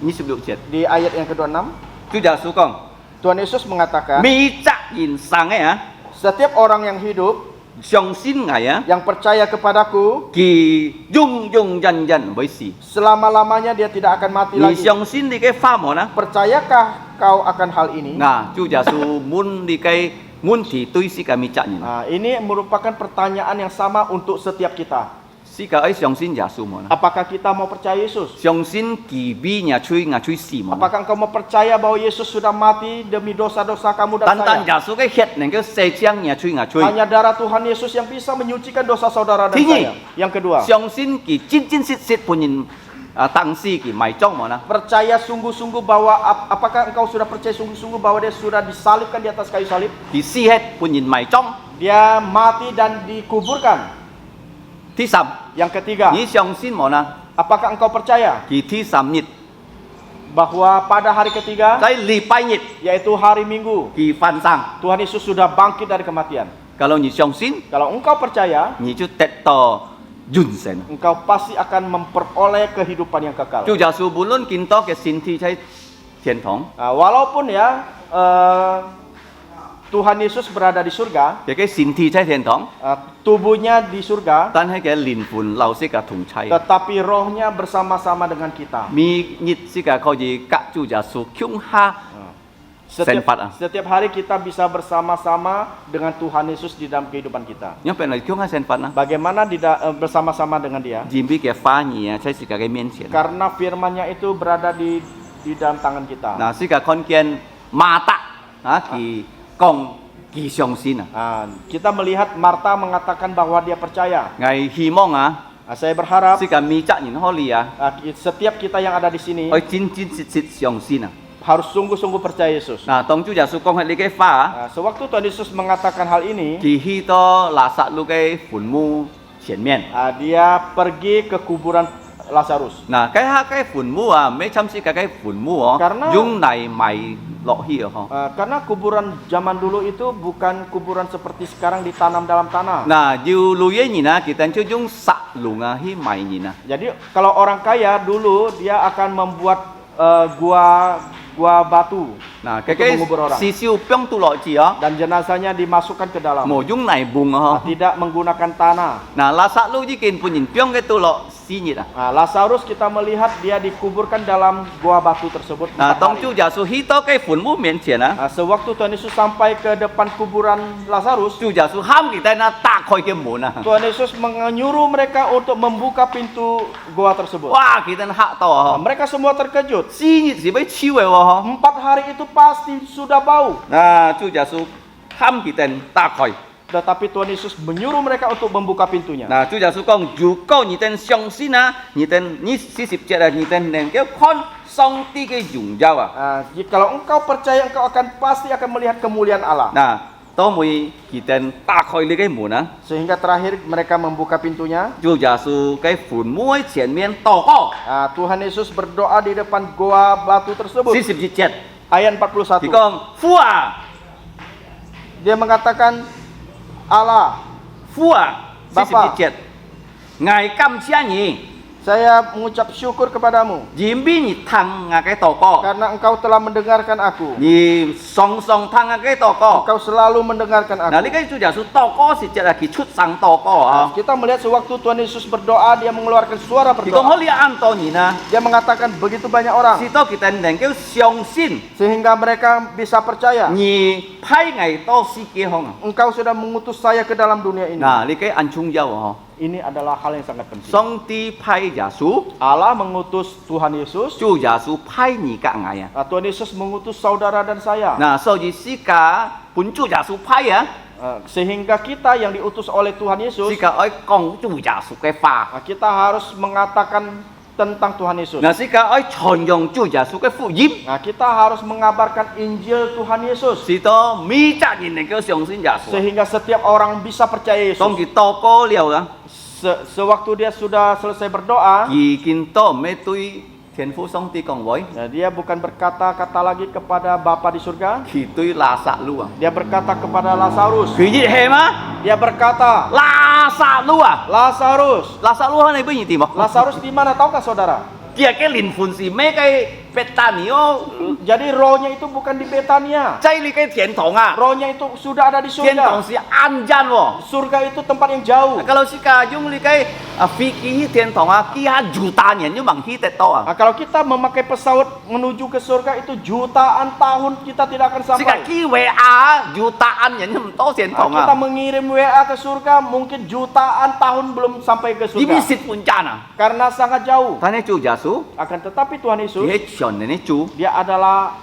26節， di ayat yang ke-26, 主耶穌講： Tuhan Yesus mengatakan, 未責人生嘅啊， setiap orang yang hidup, 相信我啊， yang percaya kepadaku, 佢永永遠遠唔會死。 selama-lamanya dia tidak akan mati 你 lagi. 相信你嘅法門啊？ Percayakah kau akan hal ini? Nah, 主耶穌問你嘅問題對是個未責人， Ini merupakan pertanyaan yang sama untuk setiap kita. 是個愛相信耶穌門啊， Apakah kita mau percaya Yesus? 相信佢比人吹死門。 Apakah engkau mau percaya bahwa Yesus sudah mati demi dosa-dosa kamu dan 單單 saya? 耶穌嘅血能夠洗淨人吹。 Hanya darah Tuhan Yesus yang bisa menyucikan dosa saudara dan Tinggi. saya. Yang kedua, 相信佢真實判人當時佢埋葬門啊。 percaya sungguh-sungguh bahwa apakah engkau sudah percaya sungguh-sungguh bahwa dia sudah disalibkan di atas kayu salib? 佢死血判人埋葬。 Dia mati dan dikuburkan. 第三， Yang ketiga, 你相信冇呢？ apakah engkau percaya 佢第三日 bahwa pada hari ketiga, 在禮拜日 yaitu hari Minggu, 佢翻生。 Tuhan Yesus sudah bangkit dari kematian? Kalau 你相信， Kalau engkau percaya, 你就得到永生。 engkau pasti akan memperoleh kehidupan yang kekal. 主耶穌無論見到嘅身體在天堂， Walaupun ya Tuhan Yesus berada di surga, 佢嘅身體在天堂， tubuhnya di surga, 但係嘅靈魂留識嘅同齊。 tetapi rohnya bersama-sama dengan kita. 每日是個可以跟主耶穌共下Senpat. Setiap hari kita bisa bersama-sama dengan Tuhan Yesus di dalam kehidupan kita. 因為嚟講係成佛啦， Bagaimana bersama-sama dengan Dia? 前邊嘅翻譯啊，在世界嘅面前。 Karena firman-Nya itu berada di dalam tangan kita. 嗱，世界看見馬達啊，佢講佢相信啊， Kita melihat Marta mengatakan bahwa dia percaya. 我希望啊， Saya berharap 世界未責人可以啊， setiap kita yang ada di sini 去真真實實相信啊。 harus sungguh-sungguh percaya Yesus. 嗱，當主耶穌講係你嘅話， Sewaktu Tuhan Yesus mengatakan hal ini, 佢去到拿撒路嘅墳墓前面。 dia pergi ke kuburan Lazarus. 嗱，計下嘅墳墓啊，咩參事嘅墳墓哦， Karena- 用嚟埋落去啊，嗬。 Karena kuburan zaman dulu itu bukan kuburan seperti sekarang ditanam dalam tanah. 嗱，要老嘢人啊，佢哋就用撒龍啊去埋人啊。 Jadi kalau orang kaya dulu dia akan membuat gua batu 嗱， untuk 佢 mengubur 嘅 orang 死燒병都落去啊， dan jenazahnya dimasukkan ke dalam. 冇用嚟泵啊，嗬。 Tidak menggunakan tanah. 嗱，拉撒路呢件半人병嘅都落死熱啊。 Lazarus kita melihat dia dikuburkan dalam gua batu tersebut. 嗱， 4 當 hari. 主耶穌去到嘅墳墓面前啊， Sewaktu Tuhan Yesus sampai ke depan kuburan Lazarus, 主耶穌喊佢哋那打開嘅門啊， Tuhan Yesus menyuruh mereka untuk membuka pintu gua tersebut. 哇！佢哋嚇到啊，嗬。 Mereka semua terkejut. 死熱是俾超嘅喎，嗬。 4 hari itu pasti sudah bau. 嗱，主耶穌喊佢哋打開。 Tetapi Tuhan Yesus menyuruh mereka untuk membuka pintunya. 嗱，主耶穌講：如果你哋相信啊，你40節啊，你哋能夠看上帝嘅榮耀啊。 Kalau engkau percaya, engkau pasti akan melihat kemuliaan Allah. 嗱，當每佢哋打開你嘅門啊， Sehingga terakhir mereka membuka pintunya. 主耶穌喺墳墓嘅前面禱告。 Tuhan Yesus berdoa di depan goa batu tersebut. 40節， Ayat 41. 佢講：父啊， Dia mengatakan, Allah, 父啊，Bapa 40節，我感謝你， saya mengucap syukur kepadamu 因為你聽我嘅禱告， karena engkau telah mendengarkan aku. 你常常聽我嘅禱告。 Engkau selalu mendengarkan 嗱， aku. 呢個主耶穌禱告是即係佢出聲禱告啊。 Kita melihat sewaktu Tuhan Yesus berdoa, dia mengeluarkan suara 佢講 berdoa. 好你按到你呢， Dia mengatakan begitu banyak orang 使到佢哋能夠相信 sehingga mereka bisa percaya. 你派我到世界上啊。 Engkau sudah mengutus saya ke dalam dunia ini. 嗱，呢個很重要啊！ Ini adalah hal yang sangat penting. 上帝派耶穌， Allah mengutus Tuhan Yesus. 主耶穌派你กับ我啊。 Tuhan Yesus mengutus saudara dan saya. 嗱，所以世界本主耶穌派啊， Sehingga kita yang diutus oleh Tuhan Yesus, 是个爱讲主耶稣嘅话。 kita harus mengatakan tentang Tuhan Yesus. 嗱，是个爱传扬主耶稣嘅福音， Kita harus mengabarkan Injil Tuhan Yesus 是到每个人能够相信耶稣。 sehingga setiap orang bisa percaya 當 Yesus. 佢禱告了啊， Sewaktu dia sudah selesai berdoa, 已經都唔係對天父上帝講話， dia bukan berkata-kata lagi kepada Bapa di surga, 佢對拉撒路啊， dia berkata kepada Lazarus. 佢熱氣嗎？ Dia berkata, 拉撒路啊， Lazarus, 拉撒路喺你邊點啊？ Lazarus di mana tahukah saudara? 佢嘅靈魂是咩嘅Betania？ Jadi rohnya itu bukan di Betania. 在你嘅天堂啊， Rohnya itu sudah ada di 天堂 surga. 是安靜喎。 Surga itu tempat yang jauh. Kalau sika yung likay fikir天堂啊，kia jutaan yan yung mang hitet to ah. Kalau kita memakai pesawat menuju ke surga itu jutaan tahun kita tidak akan Sika sampai. ki WA jutaan yan yung to 天堂 Kita 啊。 mengirim WA ke surga mungkin jutaan tahun belum sampai ke surga. Ibisit punca na. Karena sangat jauh. Tanya cu jasu, Akan tetapi Tuhan Yesus, dia chon ini cu dia adalah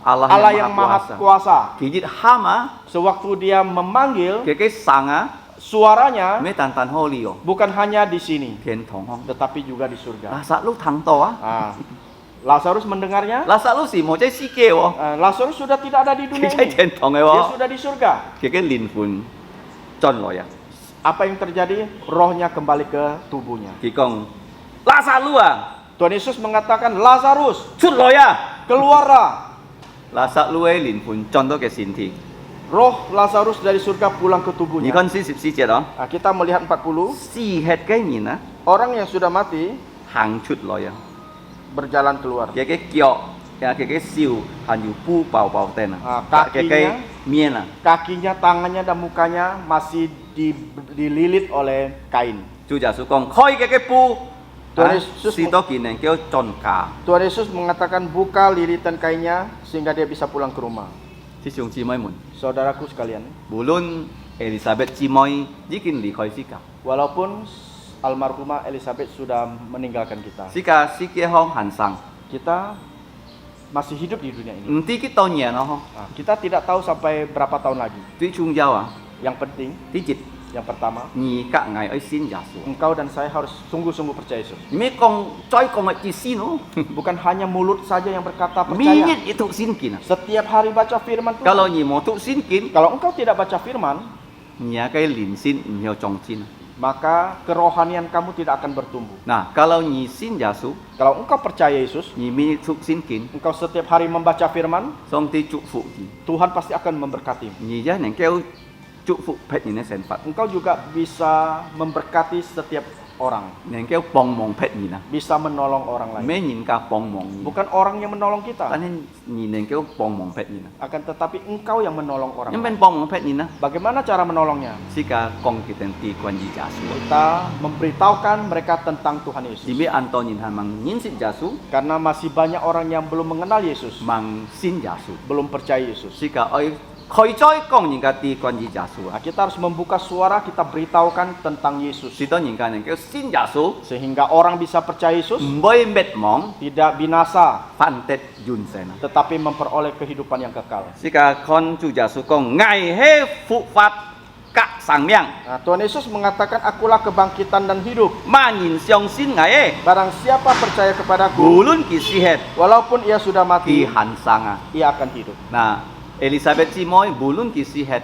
Allah Allah yang yang maha maha kuasa. kuasa. Kijit hama, Sewaktu dia memanggil, keke sanga, suaranya me tantan holio. bukan hanya di sini, 天堂hong. tetapi juga di surga. Lasa lu tang to ah. Lazarus mendengarnya. Lasa lu si mo cai sike wo. Lazarus sudah tidak ada di dunia Kijai ini. 天堂嘅 Dia wo. sudah di surga. Keke lin pun chon lo ya. Apa yang terjadi? Rohnya kembali ke tubuhnya. Kikong lasa lu ah. Tuhan Yesus mengatakan, Lazarus, Chut lo ya. keluarlah. Lasa lu lin pun chon to ke sinti. Roh Lazarus dari surga pulang ke tubuhnya. 你看44節咯， Kita melihat 40, 四吃嘅面啊， orang yang sudah mati 行出來啊， berjalan keluar. 佢嘅腳，佢嘅笑，還要鋪爆爆燈啊，佢嘅面啊， Kakinya, tangannya, dan mukanya masih dililit oleh kain. 主耶穌講開嘅鋪， Tuhan Yesus 士多見人叫進價， Tuhan Yesus mengatakan buka lilitan kainnya sehingga dia bisa pulang ke rumah. 弟兄姊妹們， Saudaraku sekalian, 無論 Elizabeth 姊妹已經離開世界， walaupun almarhumah Elizabeth sudah meninggalkan kita, 世界康行生， kita masih hidup di dunia ini. 唔知幾多年咯， Kita tidak tahu sampai berapa tahun lagi. 最重要啊， Yang penting, 第一， yang pertama, 你隔硬愛信耶穌， engkau dan saya harus sungguh-sungguh percaya Yesus. 唔係講再講嘅意思咯， Bukan hanya mulut saja yang berkata 每 percaya. 日itu sinkin. Setiap hari baca firman Tuhan. Kalau你冇讀先見， Kalau engkau tidak baca firman, 你嘅靈性唔要長進。 maka kerohanian kamu tidak akan bertumbuh. Nah, kalau 你信耶穌， Kalau engkau percaya Yesus, 你未讀先見， engkau setiap hari membaca firman, 上帝祝福你， Tuhan pasti akan memberkatimu. 你一能夠祝福別人嘅成法， Engkau juga bisa memberkati setiap orang, 能夠幫忙別人啊， bisa menolong orang lain. 咩人家幫忙你， Bukan orang yang menolong kita, 但係你能夠幫忙別人啊， akan tetapi engkau yang menolong orang 因 lain. 為幫忙別人啊， Bagaimana cara menolongnya? 是個講佢哋啲關於耶穌， Kita memberitahukan mereka tentang Tuhan 因 Yesus. 為很多人係盲認識耶穌， Karena masih banyak orang yang belum mengenal Yesus, 盲信耶穌， belum percaya Yesus. 是個愛佢再講人家啲關於耶穌啊， Nah, kita harus membuka suara, kita beritahukan tentang Yesus. 是當人家能夠信耶穌， Sehingga orang bisa percaya Yesus, 唔會滅亡， tidak binasa, 反得永生啊。 tetapi memperoleh kehidupan yang kekal. 是個看主耶穌講，危係復活嘅生命， Nah, Tuhan Yesus mengatakan, akulah kebangkitan dan hidup. 萬人相信危， Barang siapa percaya kepadaku, 無論佢死hết， walaupun ia sudah 佢 mati, 還生啊。 ia akan hidup. Nah, Elizabeth 姊妹無論佢死hết，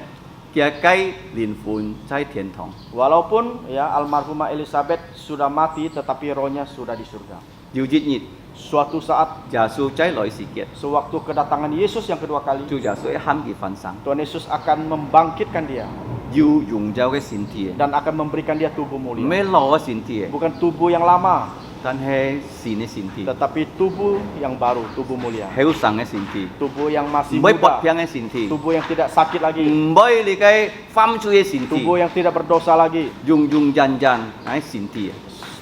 佢嘅靈魂在天堂。 Walaupun ya almarhumah Elizabeth sudah mati, tetapi rohnya sudah di surga. 有一日， Suatu saat, 耶穌再來世界， sewaktu kedatangan Yesus yang kedua kali, 主耶穌一喊佢翻生， Tuhan Yesus akan membangkitkan dia 要榮耀嘅身體， dan akan memberikan dia tubuh 唔 mulia. 係老嘅身體， Bukan tubuh yang lama, 但係新嘅身體， tetapi tubuh yang baru, tubuh mulia. 好生嘅身體， Tubuh yang 唔 masih 會拔 muda, 病嘅身體， tubuh yang tidak sakit lagi, 唔會你嘅犯罪嘅身體， tubuh yang tidak berdosa lagi, 永永遠遠喺身體。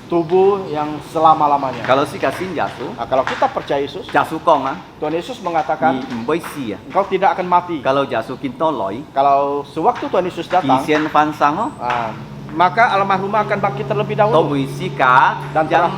tubuh yang selama-lamanya. Kalau si kasih Yesus, Nah, kalau kita percaya Yesus, Yesus kong ah, Tuhan Yesus mengatakan, ni唔會死啊。 engkau tidak akan mati. Kalau Yesus kita loi, Kalau sewaktu Tuhan Yesus datang, kisian fan sang oh, maka almarhumah akan bangkit terlebih to dahulu bui si ka dan yang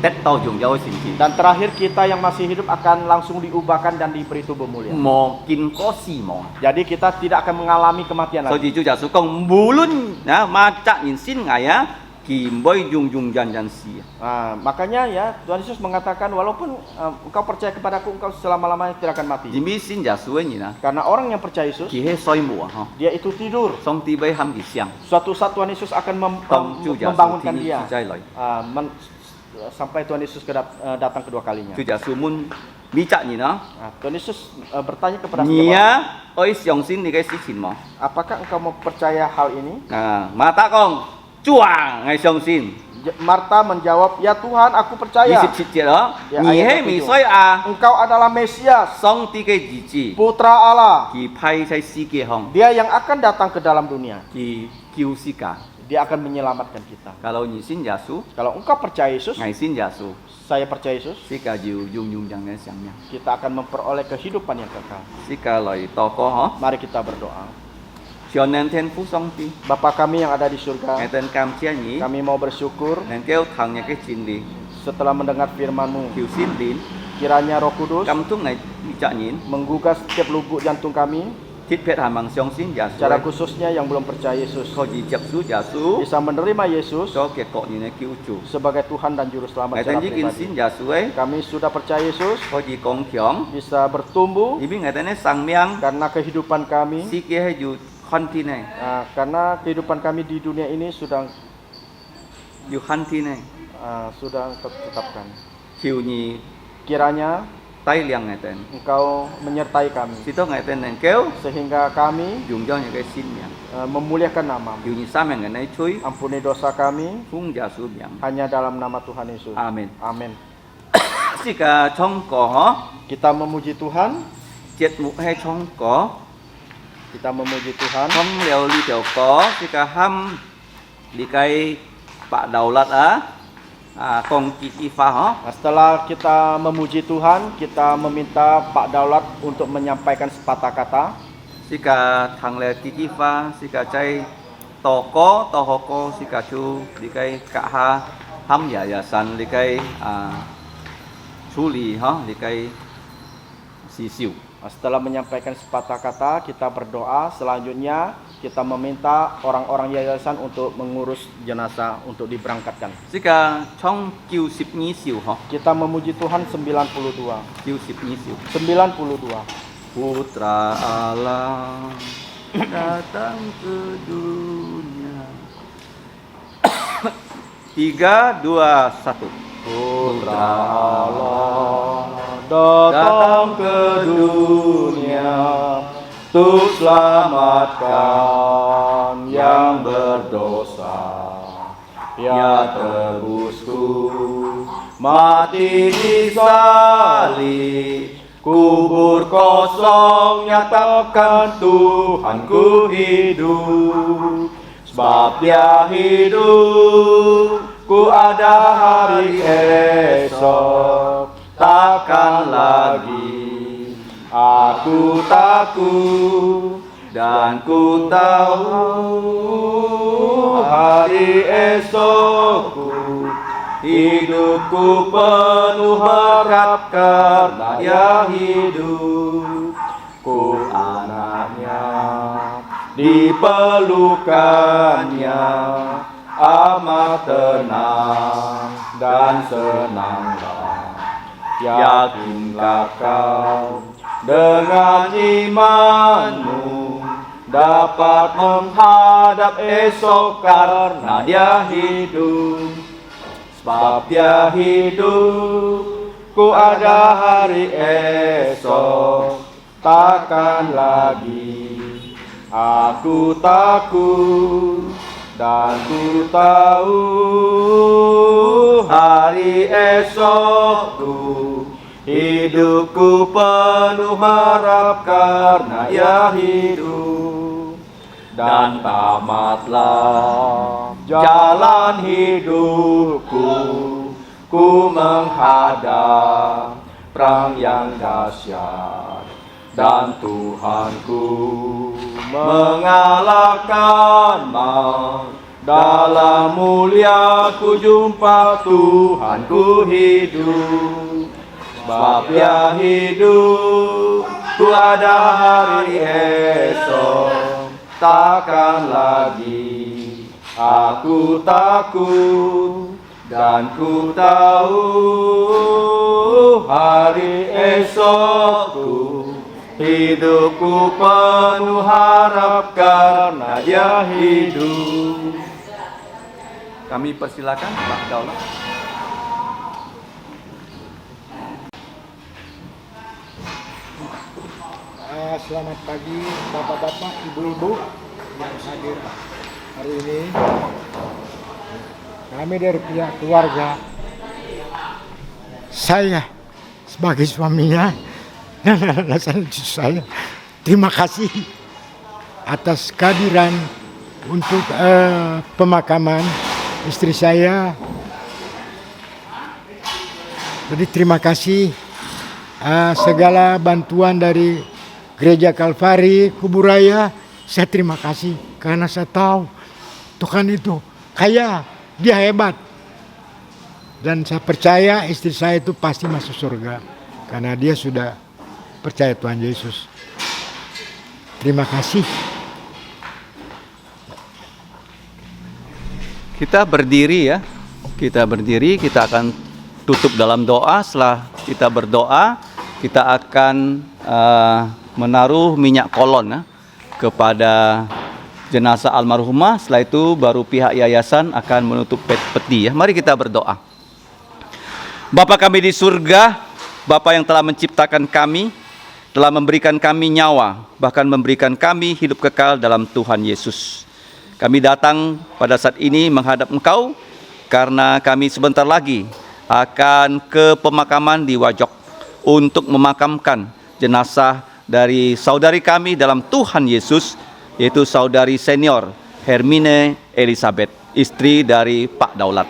Tết tao dùng dấu xin chi. Dan terakhir kita yang masih hidup akan langsung diubahkan dan diberi tubuh mulia. Mò kinh có si mò. Jadi kita tidak akan mengalami kematian Sau lagi. thì Chúa Giêsu công bù luôn ma chắc nhìn xin ngài á thì mới dùng jangan si. Nah, makanya ya Tuhan Yesus mengatakan walaupun engkau percaya kepadaku engkau selama-lamanya tidak akan mati. Demi xin Giêsu ấy nhỉ na. Karena orang yang percaya Yesus Thì hết soi mùa ha. dia itu tidur. Xong thì bây ham đi siang. Suatu saat Tuhan Yesus akan Tong Chúa Giêsu membangunkan thì dia trái lời. sampai Tuhan Yesus datang kedua kalinya. Chúa Giêsu muốn mi chắc nhỉ na. Nah, Tuhan Yesus bertanya kepada Nhỉ setiap orang, á, ơi xiong xin thì cái xí xin mò. apakah engkau mau percaya hal ini? Mà ta con chuang ngày xiong xin. Marta menjawab, ya Tuhan aku percaya. 27 節đó. Ya, Nhỉ ayat hết mi 27. soi à. Engkau adalah Mesias, Xong thì cái gì chi. Putra Allah. Thì phay say si kia hong. Dia yang akan datang ke dalam dunia. Thì kêu si cả. Dia akan menyelamatkan kita. Kalau nhị xin Giêsu, Kalau engkau percaya Yesus, ngày xin Giêsu, saya percaya Yesus, si cả dùng jangan siangnya. kita akan memperoleh kehidupan yang kekal. Si cả lời to có hả? Mari kita berdoa. Cho nên thiên phú xong thì Bapa kami yang ada di ngày surga, tên cam chia nhỉ. kami mau bersyukur Nên kêu thằng nhà cái chín đi, setelah mendengar firman-Mu. kêu xin đến, Kiranya Roh Kudus cam thuốc này bị chạ nhìn, menggugah setiap lubuk jantung kami, thiết phết hàm bằng xong xin Giêsu. secara khususnya yang belum percaya Yesus, Kau gì chập xuống Giêsu, bisa menerima Yesus cho kẻ cọ như này kêu chủ. sebagai Tuhan dan Juru Selamat Ngày secara tên chỉ kinh pribadi. xin Giêsu ấy, Kami sudah percaya Yesus, kau gì con khiong, bisa bertumbuh ini ngày tên ấy sang miang, karena kehidupan kami, si kia hay dù khăn thi này, karena kehidupan kami di dunia ini sudah dù khăn thi này, sudah tetapkan. chiều nhì Kiranya tay liang ngày tên. Engkau menyertai kami Si to ngày tên này kêu, sehingga kami dùng cho những cái xin miang. memuliakan nama-Mu. Dù như sa miang ngày nay chui, Ampuni dosa kami phung Giêsu miang. hanya dalam nama Tuhan Yesus. Amin. Amin. Si cả trong cỏ, Kita memuji Tuhan, chết mũ hay trong cỏ, kita memuji Tuhan. không liều ly tiểu có, si cả ham đi cây bạ đầu lật á, con kiki pha hả? Nah, setelah kita memuji Tuhan, kita meminta Pak Daulat untuk menyampaikan sepatah kata. Si cả thằng lè kiki pha, si cả chay to có, to ho có, si cả chu đi cây cả ha, ham ya san đi cây su li hả, đi cây si siu. Nah, setelah menyampaikan sepatah kata, kita berdoa. Selanjutnya kita meminta orang-orang yayasan untuk mengurus jenazah untuk diberangkatkan. Si cả trong kiu sip nhi siu hả? Kita memuji Tuhan 92. Kiu sip nhi siu. 92. Putra Allah datang ke dunia. 3, 2, 1. Putra Allah datang ke dunia untuk selamatkan yang berdosa. Ya tebusku mati di salib, kubur kosong nyatakan Tuhanku hidup. Sebab Dia hidup, ku ada hari esok, takkan lagi aku takut. Dan ku tahu hari esokku, hidupku penuh harap karena Dia hidup. Ku anaknya, di pelukannya amat tenang dan senanglah. Yakinlah kau dengan imanmu dapat menghadap esok karena Dia hidup. Sebab Dia hidup, ku ada hari esok, takkan lagi aku takut. Dan ku tahu hari esokku, hidupku penuh harap karena Dia hidup. Dan tamatlah jalan hidupku, ku menghadap perang yang dahsyat. Dan Tuhanku mengalahkan maut, Dalam mulia ku jumpa Tuhanku hidup. Sebab Dia hidup, ku ada hari esok. Takkan lagi aku takut, dan ku tahu hari esokku. Hidupku penuh harap karena Dia hidup. Kami persilakan Pak Daulat. Selamat pagi Bapak-bapak, Ibu-ibu yang hadir hari ini. Kami dari pihak keluarga, saya sebagai suaminya dan alasan cucu saya, terima kasih atas kehadiran untuk pemakaman istri saya. Jadi terima kasih segala bantuan dari Gereja Kalvari Kuburaya. Saya terima kasih karena saya tahu Tuhan itu kaya, Dia hebat. Dan saya percaya istri saya itu pasti masuk surga karena dia sudah percaya Tuhan Yesus. Terima kasih. Kita berdiri ya. Kita berdiri, kita akan tutup dalam doa. Setelah kita berdoa, kita akan menaruh minyak kolon ya, kepada jenazah almarhumah. Setelah itu baru pihak yayasan akan menutup peti ya. Mari kita berdoa. Bapa kami di surga, Bapa yang telah menciptakan kami, telah memberikan kami nyawa, bahkan memberikan kami hidup kekal dalam Tuhan Yesus. Kami datang pada saat ini menghadap Engkau karena kami sebentar lagi akan ke pemakaman di Wajok untuk memakamkan jenazah dari saudari kami dalam Tuhan Yesus, yaitu saudari senior Hermine Elizabeth, istri dari Pak Daulat.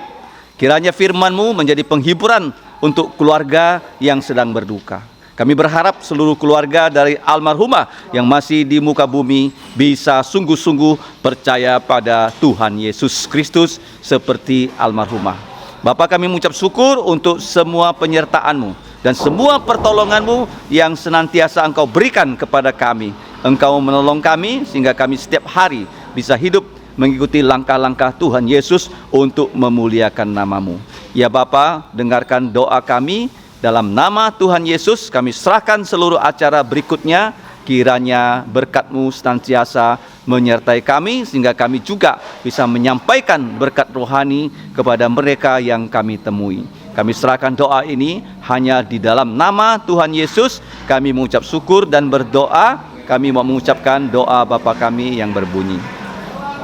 Kiranya firman-Mu menjadi penghiburan untuk keluarga yang sedang berduka. Kami berharap seluruh keluarga dari almarhumah yang masih di muka bumi bisa sungguh-sungguh percaya pada Tuhan Yesus Kristus seperti almarhumah. Bapa, kami mengucap syukur untuk semua penyertaan-Mu dan semua pertolongan-Mu yang senantiasa Engkau berikan kepada kami. Engkau menolong kami sehingga kami setiap hari bisa hidup mengikuti langkah-langkah Tuhan Yesus untuk memuliakan nama-Mu. Ya Bapa, dengarkan doa kami. Dalam nama Tuhan Yesus kami serahkan seluruh acara berikutnya. Kiranya berkat-Mu senantiasa menyertai kami sehingga kami juga bisa menyampaikan berkat rohani kepada mereka yang kami temui. Kami serahkan doa ini hanya di dalam nama Tuhan Yesus. Kami mengucap syukur dan berdoa. Kami mau mengucapkan doa Bapa kami yang berbunyi.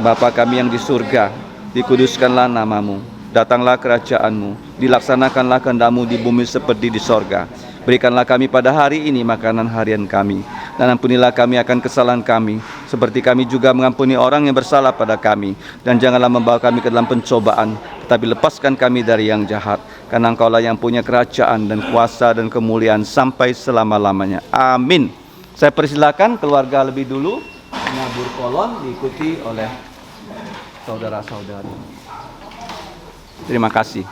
Bapa kami yang di surga, dikuduskanlah nama-Mu. Datanglah kerajaan-Mu, dilaksanakanlah kehendak-Mu di bumi seperti di sorga. Berikanlah kami pada hari ini makanan harian kami, dan ampunilah kami akan kesalahan kami, seperti kami juga mengampuni orang yang bersalah pada kami. Dan janganlah membawa kami ke dalam pencobaan, tetapi lepaskan kami dari yang jahat. Karena Engkaulah yang punya kerajaan dan kuasa dan kemuliaan sampai selama-lamanya. Amin. Saya persilakan keluarga lebih dulu menabur kolon, diikuti oleh saudara-saudari. Terima kasih.